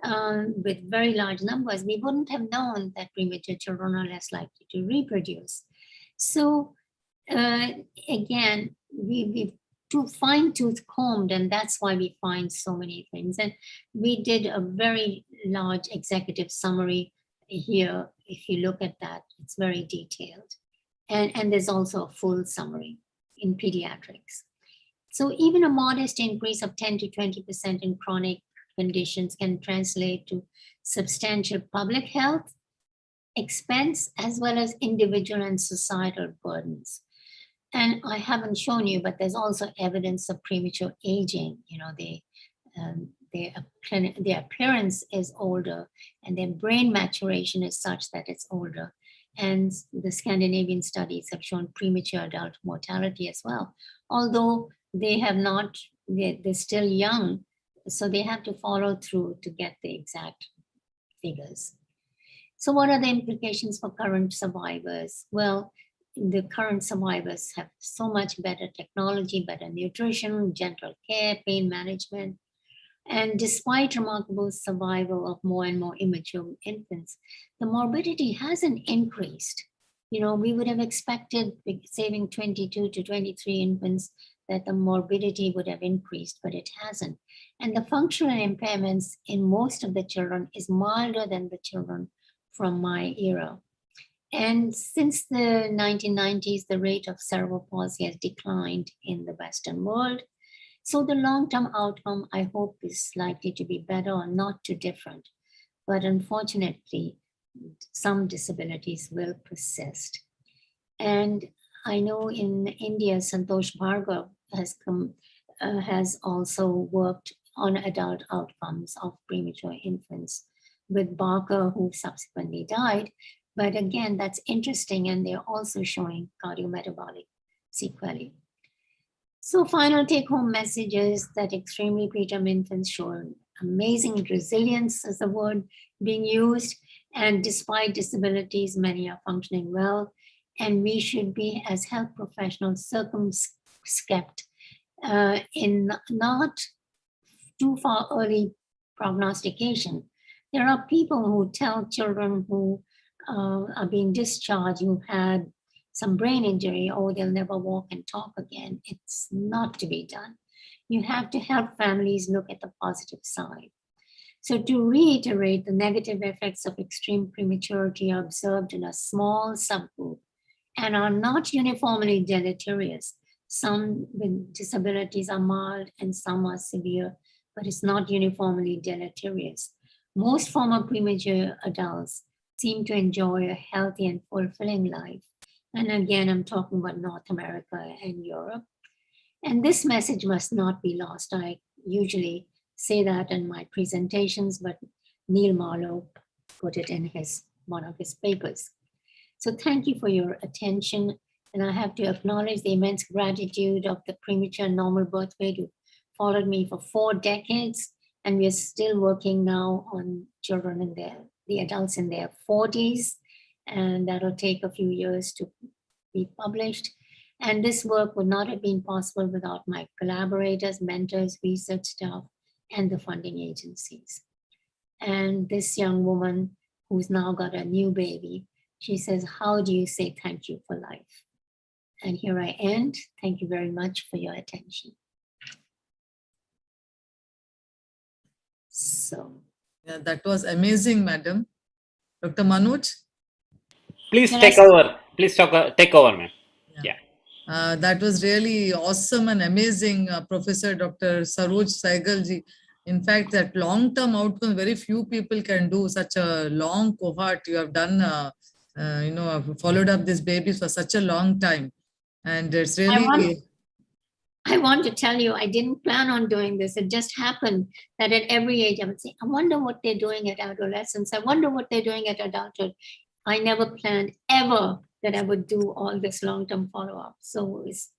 with very large numbers, we wouldn't have known that premature children are less likely to reproduce. So again, we've too fine-tooth combed, and that's why we find so many things. And we did a very large executive summary here. If you look at that, it's very detailed. And there's also a full summary in pediatrics. So even a modest increase of 10 to 20% in chronic conditions can translate to substantial public health expense, as well as individual and societal burdens. And I haven't shown you, but there's also evidence of premature aging. Their appearance is older, and their brain maturation is such that it's older. And the Scandinavian studies have shown premature adult mortality as well, although they have not, they're still young, so they have to follow through to get the exact figures. So what are the implications for current survivors? Well, the current survivors have so much better technology, better nutrition, gentle care, pain management. And despite remarkable survival of more and more immature infants, the morbidity hasn't increased. We would have expected, saving 22 to 23 infants, that the morbidity would have increased, but it hasn't. And the functional impairments in most of the children is milder than the children from my era. And since the 1990s, the rate of cerebral palsy has declined in the Western world. So the long-term outcome, I hope, is likely to be better or not too different. But unfortunately, some disabilities will persist. And I know in India, Santosh Bhargava has also worked on adult outcomes of premature infants with Barker, who subsequently died. But again, that's interesting, and they're also showing cardiometabolic sequelae. So final take-home message is that extremely preterm infants show amazing resilience, is the word being used, and despite disabilities, many are functioning well, and we should be, as health professionals, circumspect in not too far early prognostication. There are people who tell children who are being discharged, who had some brain injury, oh, they'll never walk and talk again. It's not to be done. You have to help families look at the positive side. So to reiterate, the negative effects of extreme prematurity are observed in a small subgroup, and are not uniformly deleterious. Some with disabilities are mild and some are severe, but it's not uniformly deleterious. Most former premature adults seem to enjoy a healthy and fulfilling life. And again, I'm talking about North America and Europe. And this message must not be lost. I usually say that in my presentations, but Neil Marlowe put it in one of his papers. So thank you for your attention. And I have to acknowledge the immense gratitude of the premature normal birth rate who followed me for 4 decades. And we are still working now on children in the adults in their 40s. And that'll take a few years to be published. And this work would not have been possible without my collaborators, mentors, research staff, and the funding agencies. And this young woman who's now got a new baby, she says, how do you say thank you for life? And here I end. Thank you very much for your attention. So. Yeah, that was amazing, madam. Dr. Manoj? Please Can take I- over. Please take over, ma'am. Yeah. That was really awesome and amazing, Professor Dr. Saroj Saigalji. In fact, that long-term outcome, very few people can do such a long cohort. You have done, followed up these babies for such a long time. And it's really... I want to tell you, I didn't plan on doing this. It just happened that at every age I would say, I wonder what they're doing at adolescence. I wonder what they're doing at adulthood. I never planned ever that I would do all this long-term follow-up. So it's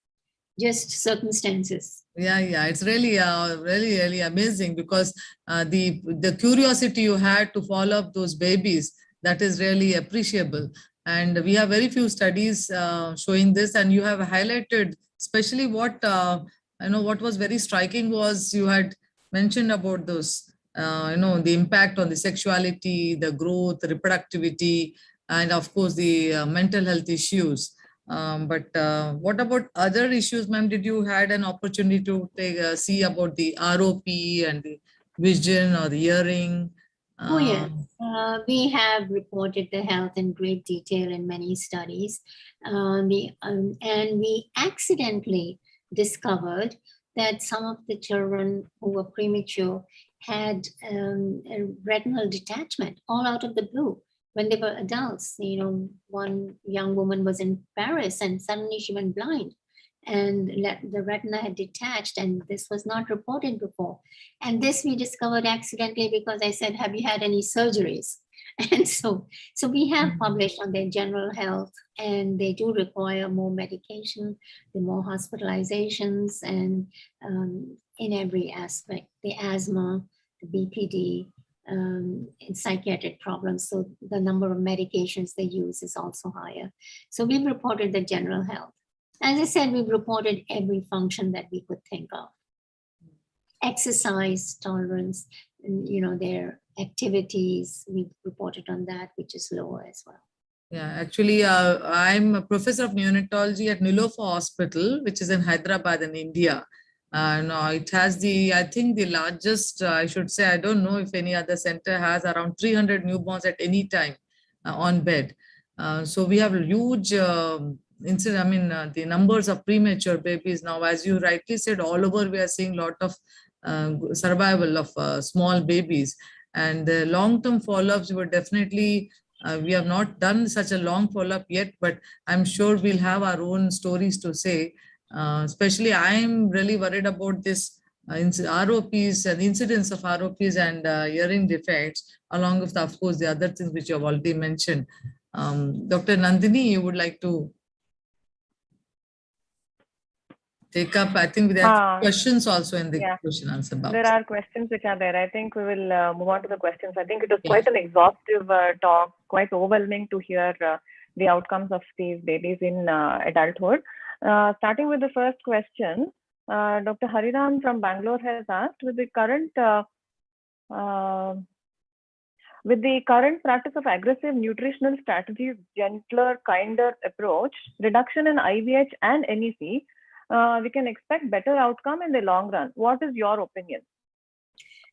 just circumstances. Yeah, it's really, really amazing because the curiosity you had to follow up those babies, that is really appreciable. And we have very few studies showing this, and you have highlighted especially what what was very striking was you had mentioned about those the impact on the sexuality, the growth, reproductivity, and of course the mental health issues. But what about other issues, ma'am? Did you had an opportunity to see about the ROP and the vision or the hearing? Oh, yeah. We have reported the health in great detail in many studies. And we accidentally discovered that some of the children who were premature had a retinal detachment all out of the blue when they were adults. One young woman was in Paris and suddenly she went blind. And the retina had detached, and this was not reported before. And this we discovered accidentally because I said, have you had any surgeries? And so we have published on their general health, and they do require more medication, the more hospitalizations, and in every aspect, the asthma, the BPD, and psychiatric problems. So the number of medications they use is also higher. So we've reported the general health. As I said, we've reported every function that we could think of. Exercise tolerance, their activities, we've reported on that, which is lower as well. Yeah, actually, I'm a professor of neonatology at Nilofer Hospital, which is in Hyderabad in India. It has I think the largest, I should say, I don't know if any other center has around 300 newborns at any time on bed. So we have a huge the numbers of premature babies now, as you rightly said, all over we are seeing a lot of survival of small babies, and the long-term follow-ups were definitely we have not done such a long follow-up yet, but I'm sure we'll have our own stories to say. Especially I'm really worried about this ROPs and incidence of ROPs and hearing defects, along with, of course, the other things which you have already mentioned. Dr. Nandini, you would like to take up? I think there are questions also in the question answer box. There are questions which are there. I think we will move on to the questions. I think it was quite an exhaustive talk, quite overwhelming to hear the outcomes of these babies in adulthood. Starting with the first question, Dr. Hariram from Bangalore has asked, with the current practice of aggressive nutritional strategies, gentler, kinder approach, reduction in IVH and NEC, we can expect better outcome in the long run. What is your opinion?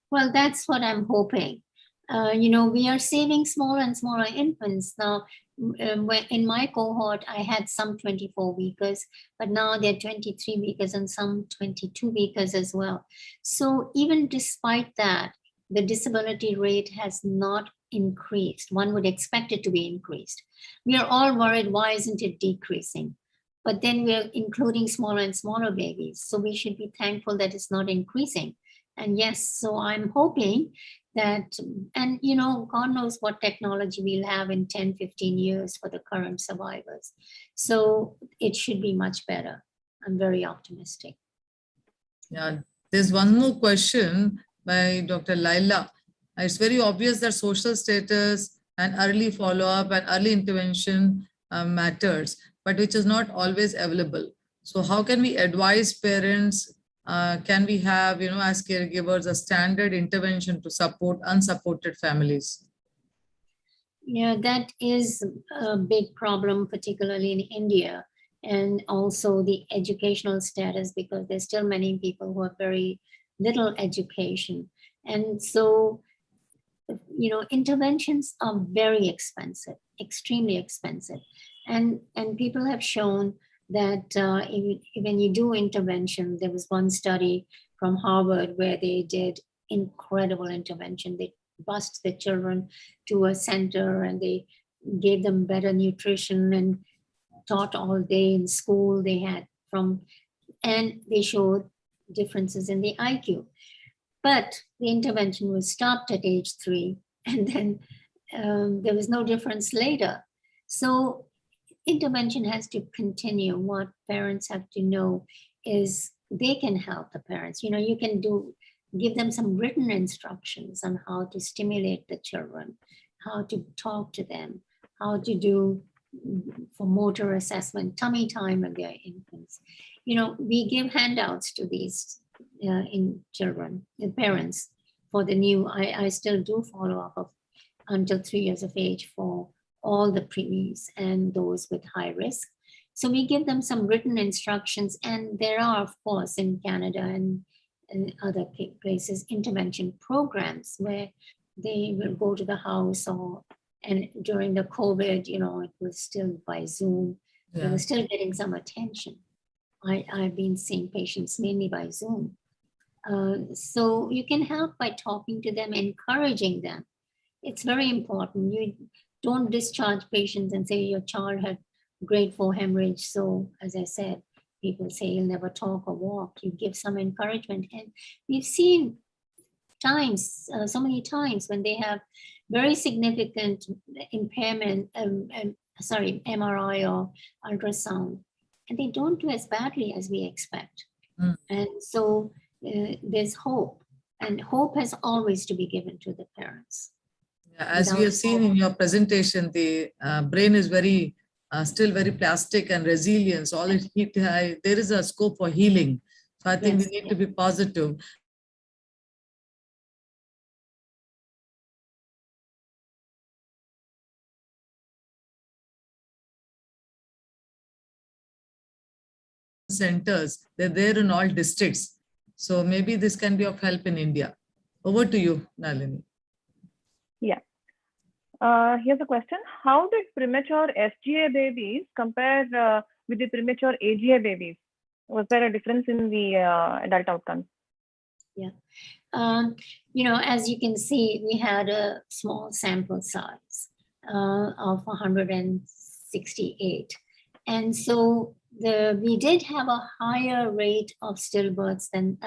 Well, that's what I'm hoping. We are saving smaller and smaller infants. Now, in my cohort, I had some 24 weekers, but now they're 23 weekers and some 22 weekers as well. So even despite that, the disability rate has not increased. One would expect it to be increased. We are all worried, why isn't it decreasing? But then we're including smaller and smaller babies. So we should be thankful that it's not increasing. And yes, so I'm hoping that, and you know, God knows what technology we'll have in 10, 15 years for the current survivors. So it should be much better. I'm very optimistic. Yeah, there's one more question by Dr. Laila. It's very obvious that social status and early follow-up and early intervention matters, but which is not always available. So how can we advise parents? Can we have, you know, as caregivers, a standard intervention to support unsupported families? Yeah, that is a big problem, particularly in India, and also the educational status, because there's still many people who have very little education. And so, you know, interventions are very expensive, extremely expensive. And people have shown that when you do intervention, there was one study from Harvard where they did incredible intervention. They bused the children to a center and they gave them better nutrition and taught all day in school. They had and they showed differences in the IQ. But the intervention was stopped at age 3, and then there was no difference later. So intervention has to continue. What parents have to know is they can help the parents. You know, you can give them some written instructions on how to stimulate the children, how to talk to them, how to do for motor assessment, tummy time when they're infants. You know, we give handouts to these in children, the parents for the new, I still do follow up of until 3 years of age for all the preemies and those with high risk. So we give them some written instructions, and there are, of course, in Canada and other places, intervention programs where they will go to the house and during the COVID, you know, it was still by Zoom. Yeah. They were still getting some attention. I've been seeing patients mainly by Zoom. So you can help by talking to them, encouraging them. It's very important. You don't discharge patients and say your child had grade 4 hemorrhage. So as I said, people say he'll never talk or walk. You give some encouragement. And we've seen times, so many times when they have very significant impairment, MRI or ultrasound, and they don't do as badly as we expect. And so there's hope, and hope has always to be given to the parents. As we have seen in your presentation, the brain is very still very plastic and resilient. So there is a scope for healing. So I think we need to be positive. Centers, they're there in all districts. So maybe this can be of help in India. Over to you, Nalini. Yeah. Here's a question. How did premature SGA babies compare with the premature AGA babies? Was there a difference in the adult outcomes? Yeah. You know, as you can see, we had a small sample size of 168. And so we did have a higher rate of stillbirths than,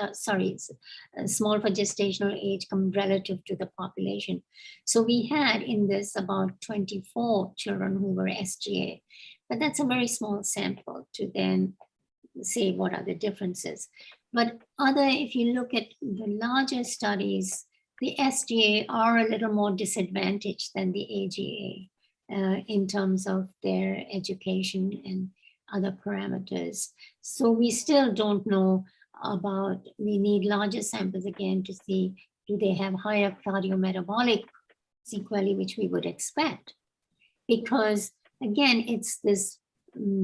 small for gestational age relative to the population. So we had in this about 24 children who were SGA, but that's a very small sample to then say what are the differences. But if you look at the larger studies, the SGA are a little more disadvantaged than the AGA in terms of their education and other parameters. So we still don't know we need larger samples again to see, do they have higher cardiometabolic sequelae, which we would expect? Because again, it's this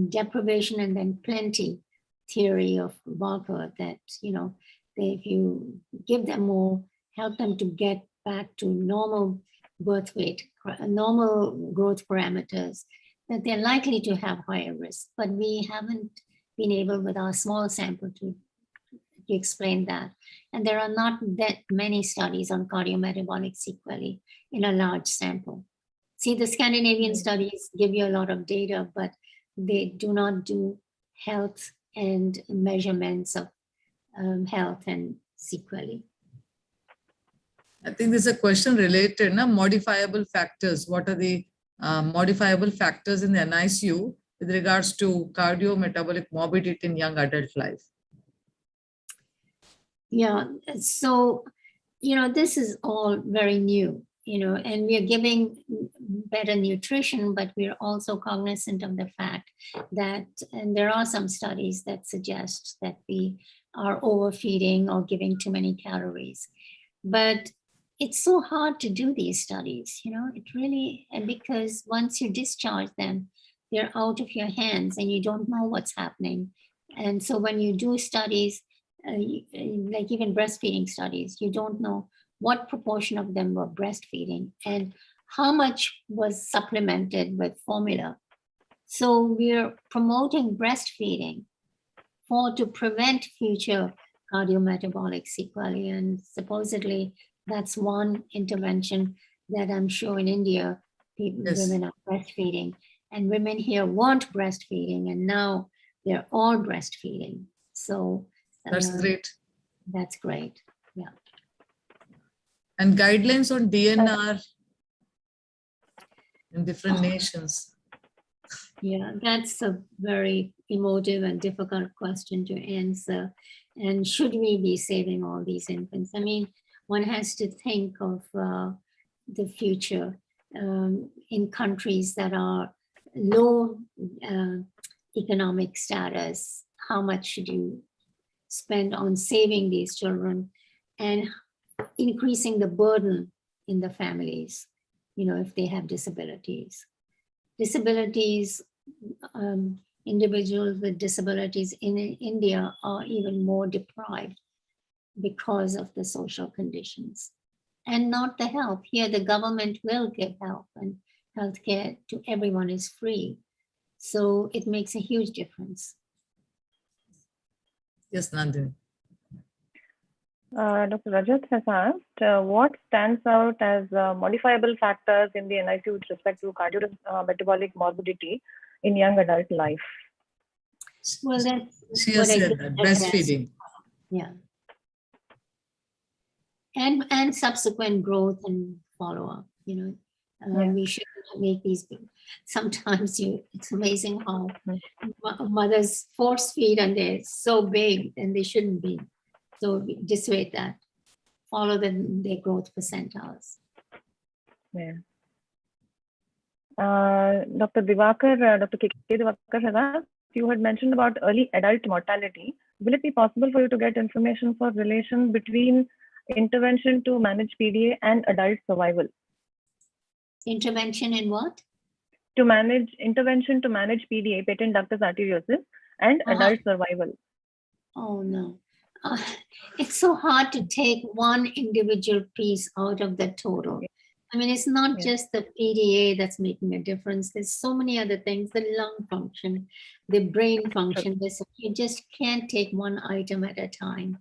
deprivation and then plenty theory of Barker that, you know, if you give them more, help them to get back to normal birth weight, normal growth parameters, that they're likely to have higher risk. But we haven't been able with our small sample to explain that. And there are not that many studies on cardiometabolic sequelae in a large sample. See, the Scandinavian studies give you a lot of data, but they do not do health and measurements of health and sequelae. I think there's a question related, modifiable factors. What are the modifiable factors in the NICU with regards to cardiometabolic morbidity in young adult life? Yeah, so, this is all very new, and we are giving better nutrition, but we're also cognizant of the fact that, and there are some studies that suggest that we are overfeeding or giving too many calories. But it's so hard to do these studies, it really, and because once you discharge them, they're out of your hands and you don't know what's happening. And so when you do studies, like even breastfeeding studies, you don't know what proportion of them were breastfeeding and how much was supplemented with formula. So we're promoting breastfeeding to prevent future cardiometabolic sequelae, and supposedly that's one intervention that I'm sure in India, women are breastfeeding, and women here weren't breastfeeding, and now they're all breastfeeding. So that's great. That's great. Yeah. And guidelines on DNR in different nations. Yeah, that's a very emotive and difficult question to answer. And should we be saving all these infants? I mean, one has to think of the future in countries that are low economic status. How much should you spend on saving these children and increasing the burden in the families, if they have disabilities. Individuals with disabilities in India are even more deprived because of the social conditions and not the help. Here, the government will give help, and healthcare to everyone is free. So it makes a huge difference. Yes, Nandini. Dr. Rajat has asked, what stands out as modifiable factors in the NICU with respect to cardiometabolic morbidity in young adult life? Well, that's she has said that, breastfeeding. Yeah. And subsequent growth and follow-up, we should make these. Sometimes it's amazing how mothers force feed and they're so big and they shouldn't be. So dissuade that. Follow their growth percentiles. Yeah. Dr. Divakar, Dr. K. Divakar has asked, you had mentioned about early adult mortality. Will it be possible for you to get information for relation between intervention to manage PDA and adult survival? Intervention in what? Intervention to manage PDA, patent ductus arteriosus, and adult survival. Oh no. It's so hard to take one individual piece out of the total. I mean, it's not just the PDA that's making a difference. There's so many other things, the lung function, the brain function. You just can't take one item at a time.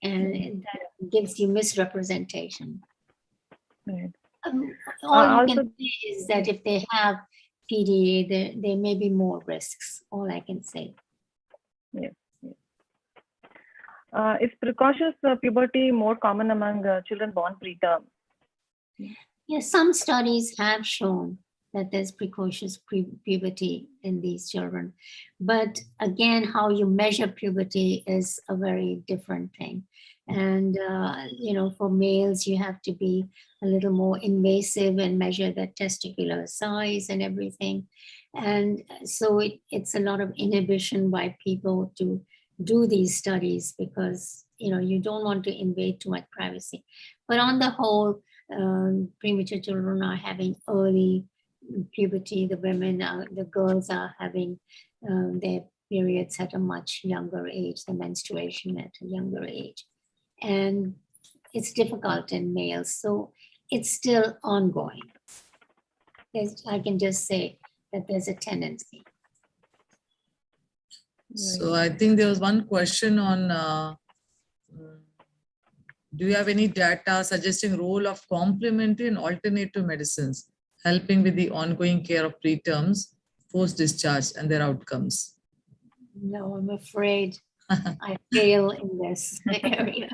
And that gives you misrepresentation. Right. All you can say is that if they have PDA, there may be more risks. All I can say. Yes. Is precocious puberty more common among children born preterm? Yes, some studies have shown that there's precocious puberty in these children. But again, how you measure puberty is a very different thing. And, for males, you have to be a little more invasive and measure the testicular size and everything. And so it's a lot of inhibition by people to do these studies because, you don't want to invade too much privacy. But on the whole, premature children are having early puberty. The girls are having their periods at a much younger age, the menstruation at a younger age. And it's difficult in males. So it's still ongoing. I can just say that there's a tendency. So I think there was one question on, do you have any data suggesting role of complementary and alternative medicines helping with the ongoing care of preterms post-discharge and their outcomes? No, I'm afraid I fail in this area.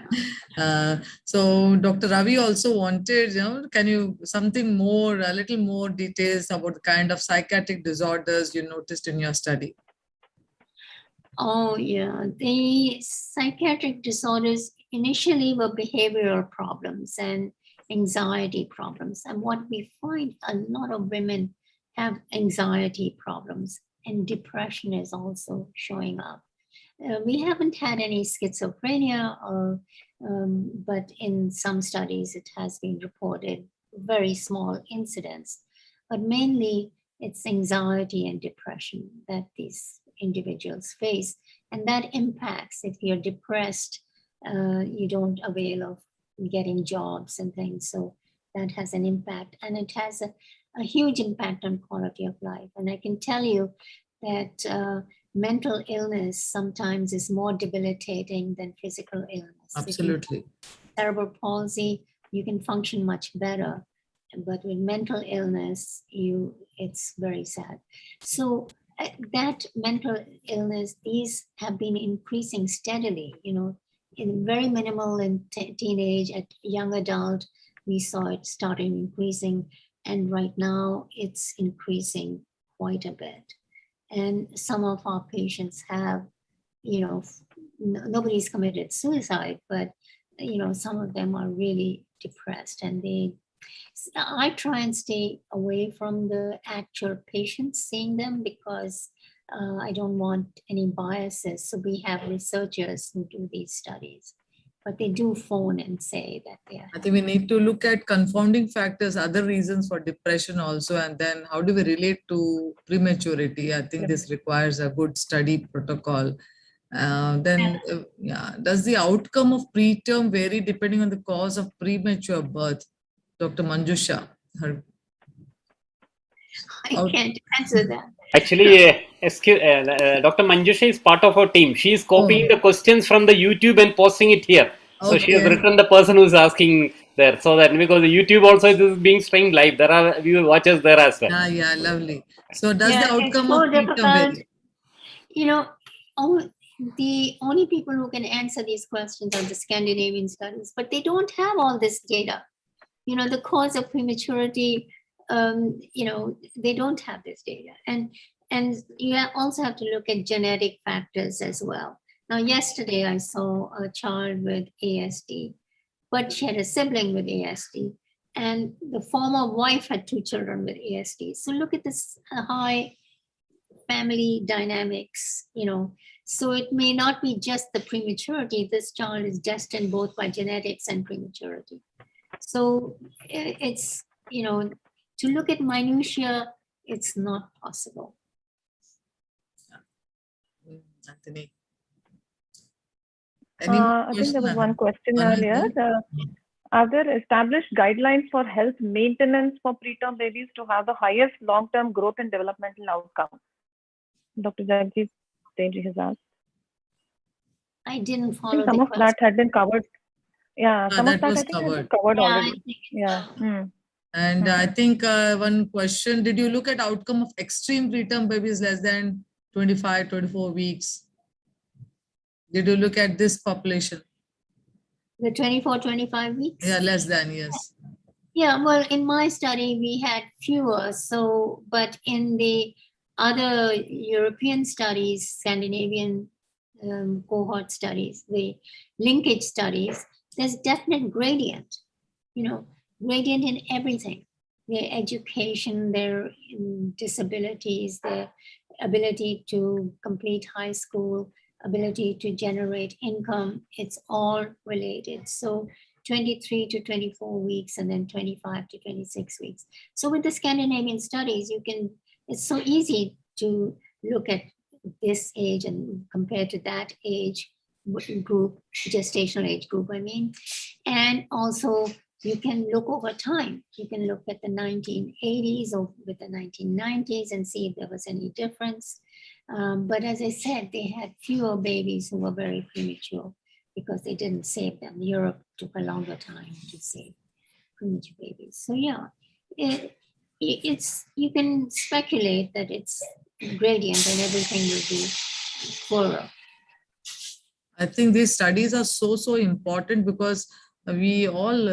So Dr. Ravi also wanted, can you something more, a little more details about the kind of psychiatric disorders you noticed in your study? Oh, yeah. The psychiatric disorders initially were behavioral problems and anxiety problems. And what we find, a lot of women have anxiety problems, and depression is also showing up. We haven't had any schizophrenia, but in some studies it has been reported, very small incidents. But mainly it's anxiety and depression that these individuals face. And that impacts, if you're depressed, you don't avail of getting jobs and things. So that has an impact, and it has a huge impact on quality of life. And I can tell you that mental illness sometimes is more debilitating than physical illness. Absolutely. Cerebral palsy, you can function much better, but with mental illness, it's very sad. So that mental illness, these have been increasing steadily, in very minimal in teenage, at young adult, we saw it starting increasing, and right now it's increasing quite a bit. And some of our patients have, nobody's committed suicide, but, some of them are really depressed, and I try and stay away from the actual patients, seeing them, because I don't want any biases. So we have researchers who do these studies, but they do phone and say that they are. I think we need to look at confounding factors, other reasons for depression also, and then how do we relate to prematurity? I think this requires a good study protocol. Does the outcome of preterm vary depending on the cause of premature birth? Dr. Manjusha. I can't answer that. Actually, Dr. Manjusha is part of our team. She is copying the questions from the YouTube and posting it here. So she has written the person who is asking there. So that because the YouTube also is being streamed live, there are viewer watchers there as well. Yeah, lovely. So does the outcome of preterm vary? The only people who can answer these questions are the Scandinavian studies, but they don't have all this data. The cause of prematurity, they don't have this data. And you also have to look at genetic factors as well. Now, yesterday I saw a child with ASD, but she had a sibling with ASD, and the former wife had 2 children with ASD. So look at this high family dynamics, So it may not be just the prematurity. This child is destined both by genetics and prematurity. So it's, to look at minutia, it's not possible. Anthony. I think there was one question earlier. Are there established guidelines for health maintenance for preterm babies to have the highest long-term growth and developmental outcome? Dr. Jagjeet Teji has asked. I didn't follow some of that had been covered. Yeah, some of that was I think covered. had been covered already. Yeah. And I think one question, did you look at outcome of extreme preterm babies less than 25, 24 weeks? Did you look at this population? The 24, 25 weeks? Yeah, less than, yes. Yeah, well, in my study, we had fewer. So, but in the other European studies, Scandinavian cohort studies, the linkage studies, there's definite gradient, gradient in everything. Their education, their disabilities, their ability to complete high school, ability to generate income, it's all related. So 23 to 24 weeks and then 25 to 26 weeks. So with the Scandinavian studies, it's so easy to look at this age and compare to that age group, gestational age group, and also you can look over time. You can look at the 1980s or with the 1990s and see if there was any difference. But as I said, they had fewer babies who were very premature because they didn't save them. Europe took a longer time to save premature babies. So yeah, it's you can speculate that it's gradient and everything will be poorer. I think these studies are so important because we all,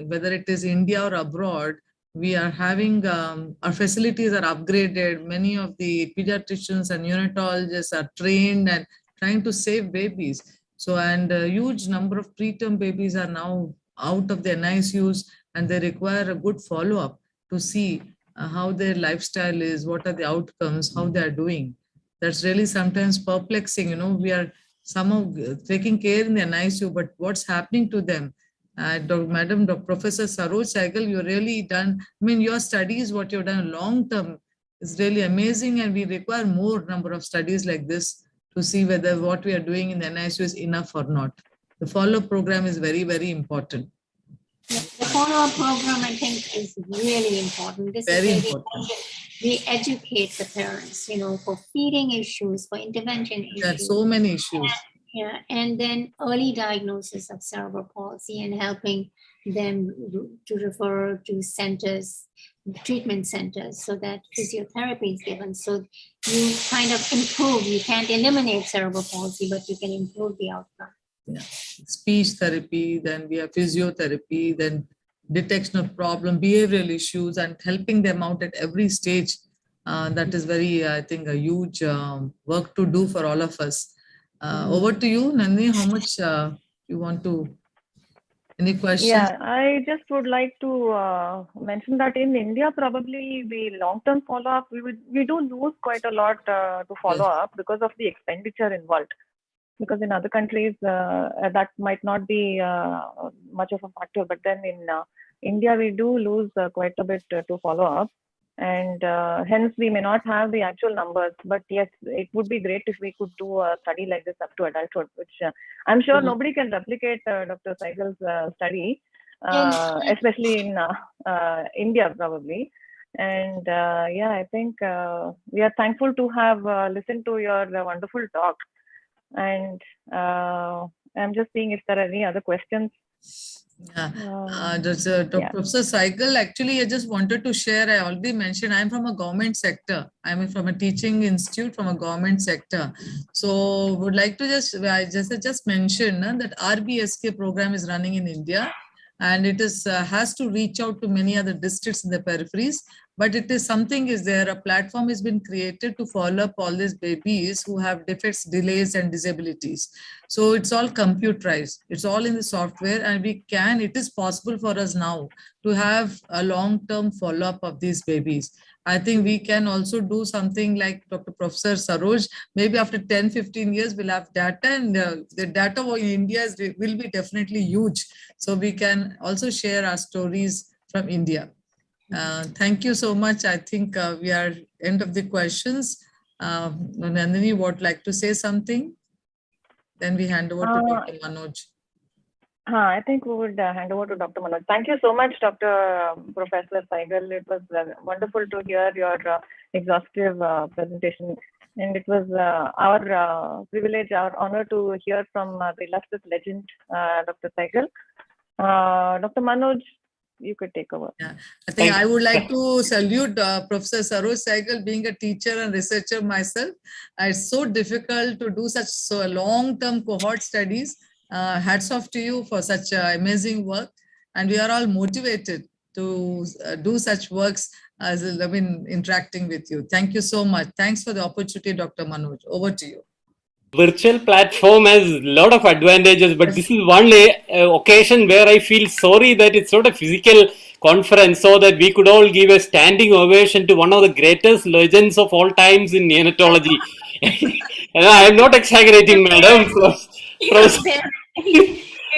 whether it is India or abroad, we are having our facilities are upgraded. Many of the pediatricians and neonatologists are trained and trying to save babies. So, and a huge number of preterm babies are now out of their NICUs, and they require a good follow-up to see how their lifestyle is, what are the outcomes, how they are doing. That's really sometimes perplexing. You know, we are somehow taking care in the NICU, but what's happening to them? Madam, Professor Saroj Saigal, you really done, I mean, your studies, what you've done long term is really amazing, and we require more number of studies like this to see whether what we are doing in the NICU is enough or not. The follow-up program is very important. The follow-up program, I think, is really important. This Very is important. We educate the parents, you know, for feeding issues, for intervention issues. There are so many issues. Yeah, and then early diagnosis of cerebral palsy and helping them to refer to centers, treatment centers, so that physiotherapy is given. So you kind of improve. You can't eliminate cerebral palsy, but you can improve the outcome. Yeah. Speech therapy, then we have physiotherapy, then detection of problem, behavioral issues, and helping them out at every stage. That is very, I think, a huge work to do for all of us. Over to you, Nandini. How much you want to? Any questions? Yeah, I just would like to mention that in India, probably the long-term follow-up, we do lose quite a lot to follow up because of the expenditure involved. Because in other countries, that might not be much of a factor, but then in India, we do lose quite a bit to follow up. And hence, we may not have the actual numbers. But yes, it would be great if we could do a study like this up to adulthood, which I'm sure nobody can replicate Dr. Saigal's study, especially in India, probably. And yeah, I think we are thankful to have listened to your wonderful talk. And I'm just seeing if there are any other questions. Yeah, Professor Saigal, actually, I just wanted to share, I already mentioned, I'm from a government sector. I'm from a teaching institute from a government sector. So would like to I just mention that RBSK program is running in India, and it is has to reach out to many other districts in the peripheries. But it is something is there, a platform has been created to follow up all these babies who have defects, delays, and disabilities. So it's all computerized. It's all in the software, and it is possible for us now to have a long-term follow-up of these babies. I think we can also do something like Dr. Professor Saroj, maybe after 10, 15 years, we'll have data, and the data in India will be definitely huge. So we can also share our stories from India. Thank you so much. I think we are end of the questions. Nandini would like to say something. Then we hand over to Dr. Manoj. I think we would hand over to Dr. Manoj. Thank you so much, Dr. Professor Saigal. It was wonderful to hear your exhaustive presentation. And it was our privilege, our honor to hear from the illustrious legend, Dr. Saigal. Dr. Manoj, you could take over. Yeah, I think I would like to salute Professor Saroj Saigal, being a teacher and researcher myself. It's so difficult to do such long-term cohort studies. Hats off to you for such amazing work. And we are all motivated to do such works as interacting with you. Thank you so much. Thanks for the opportunity, Dr. Manoj. Over to you. Virtual platform has a lot of advantages, but this is one occasion where I feel sorry that it's not a physical conference, so that we could all give a standing ovation to one of the greatest legends of all times in neonatology. I am not exaggerating, madam.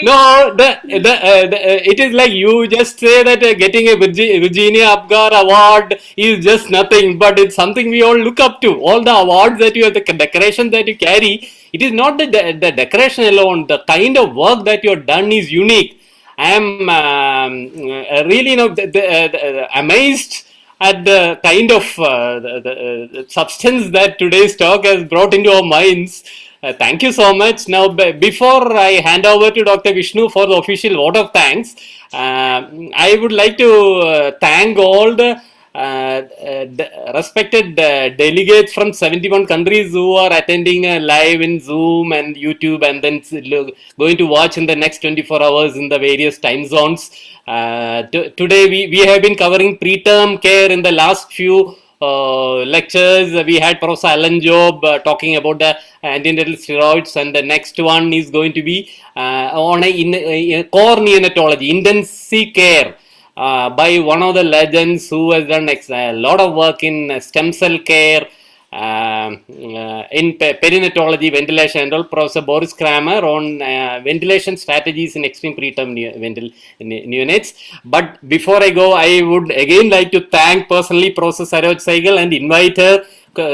No, it is like you just say that getting a Virginia Apgar award is just nothing, but it's something we all look up to. All the awards that you have, the decoration that you carry, it is not the decoration alone. The kind of work that you have done is unique. I am really, amazed at the kind of the substance that today's talk has brought into our minds. Thank you so much. Now, before I hand over to Dr. Vishnu for the official vote of thanks, I would like to thank all the respected delegates from 71 countries who are attending live in Zoom and YouTube, and then going to watch in the next 24 hours in the various time zones. Today we have been covering preterm care in the last few lectures. We had Professor Alan Job talking about the antenatal steroids, and the next one is going to be on core neonatology, intensive care, by one of the legends who has done a lot of work in stem cell care, in perinatology, ventilation, and all. Professor Boris Kramer on ventilation strategies in extreme preterm neonates. But before I go, I would again like to thank personally Professor Saroj Saigal and invite her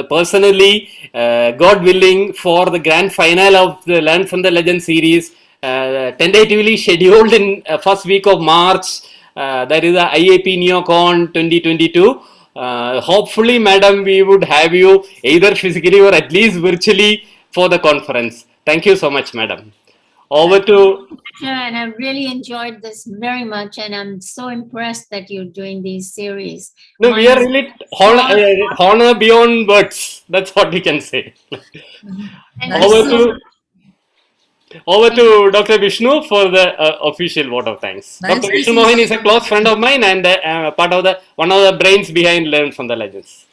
personally, God willing, for the grand final of the Learn from the Legend series, tentatively scheduled in first week of March. That is the IAP NeoCon 2022. Hopefully, madam, we would have you either physically or at least virtually for the conference. Thank you so much, madam. Over to... And I've really enjoyed this very much, and I'm so impressed that you're doing these series. No, we are really honor beyond words. That's what we can say. Over to Dr. Vishnu for the official vote of thanks. Nice Dr. to Vishnu see Mohan you. is a close friend of mine and part of one of the brains behind Learn from the Legends.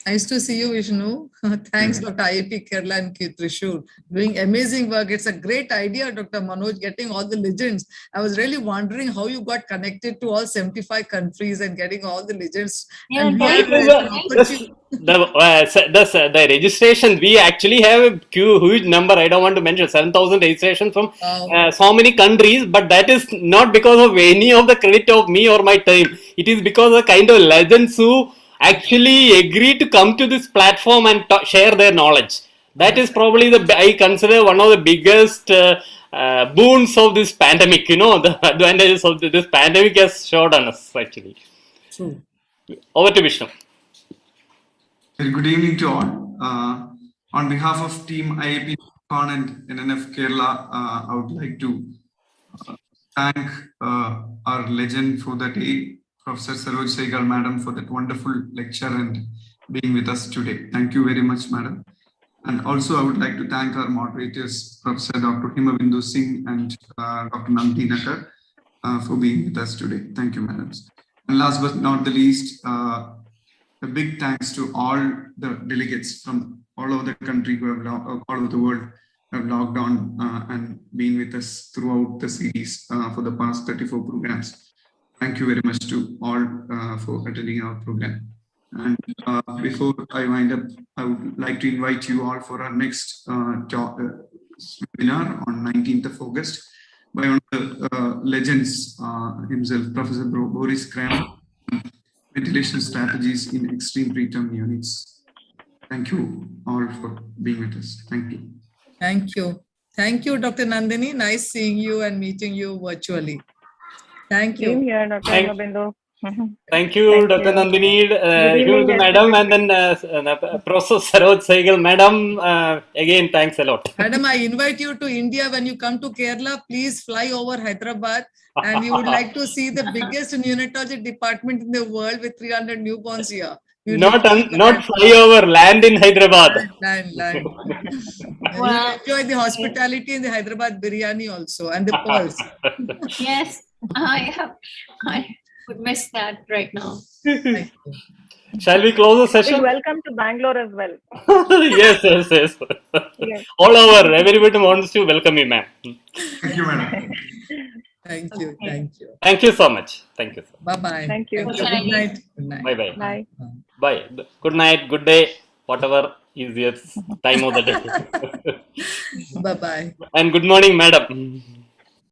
Nice to see you, Vishnu. Thanks, Dr. IAP Kerala and Trishur. Doing amazing work. It's a great idea, Dr. Manoj, getting all the legends. I was really wondering how you got connected to all 75 countries and getting all the legends. Yeah, And the registration, we actually have a huge number. I don't want to mention 7,000 registration from so many countries, but that is not because of any of the credit of me or my time. It is because of the kind of legends who actually agree to come to this platform and share their knowledge. That is probably I consider one of the biggest boons of this pandemic. The advantages of this pandemic has showed on us actually. True. Over to Vishnu. Very good evening to all. On behalf of Team IAP Con and NNF Kerala, I would like to thank our legend for the day, Professor Saroj Saigal, Madam, for that wonderful lecture and being with us today. Thank you very much, Madam. And also, I would like to thank our moderators, Professor Dr. Himabindu Singh and Dr. Nandini Nakar, for being with us today. Thank you, madams. And last but not the least, a big thanks to all the delegates from all over the country who have all over the world who have logged on and been with us throughout the series for the past 34 programs. Thank you very much to all for attending our program. And before I wind up, I would like to invite you all for our next webinar on 19th of August by one of the legends himself, Professor Boris Kramer, ventilation strategies in extreme preterm neonates. Thank you all for being with us. Thank you. Thank you. Thank you, Dr. Nandini. Nice seeing you and meeting you virtually. Thank you. Same here, Dr. Himabindu. Thank you, Dr. Nandini, madam, and then Professor Saroj Saigal, madam. Again, thanks a lot. Madam, I invite you to India when you come to Kerala. Please fly over Hyderabad, and you would like to see the biggest neonatology department in the world with 300 newborns here. Not fly over, land in Hyderabad. Land. Well, you enjoy the hospitality in the Hyderabad biryani also and the pearls. Yes, I would miss that right now. Shall we close the session? Welcome to Bangalore as well. Yes. Yes. All over, everybody wants to welcome you, ma'am. Thank you, madam. Thank you. Thank you so much. Thank you. Bye-bye. Thank you. Good night. Bye-bye. Bye. Bye. Good night, good day, whatever is your time of the day. Bye-bye. And good morning, madam.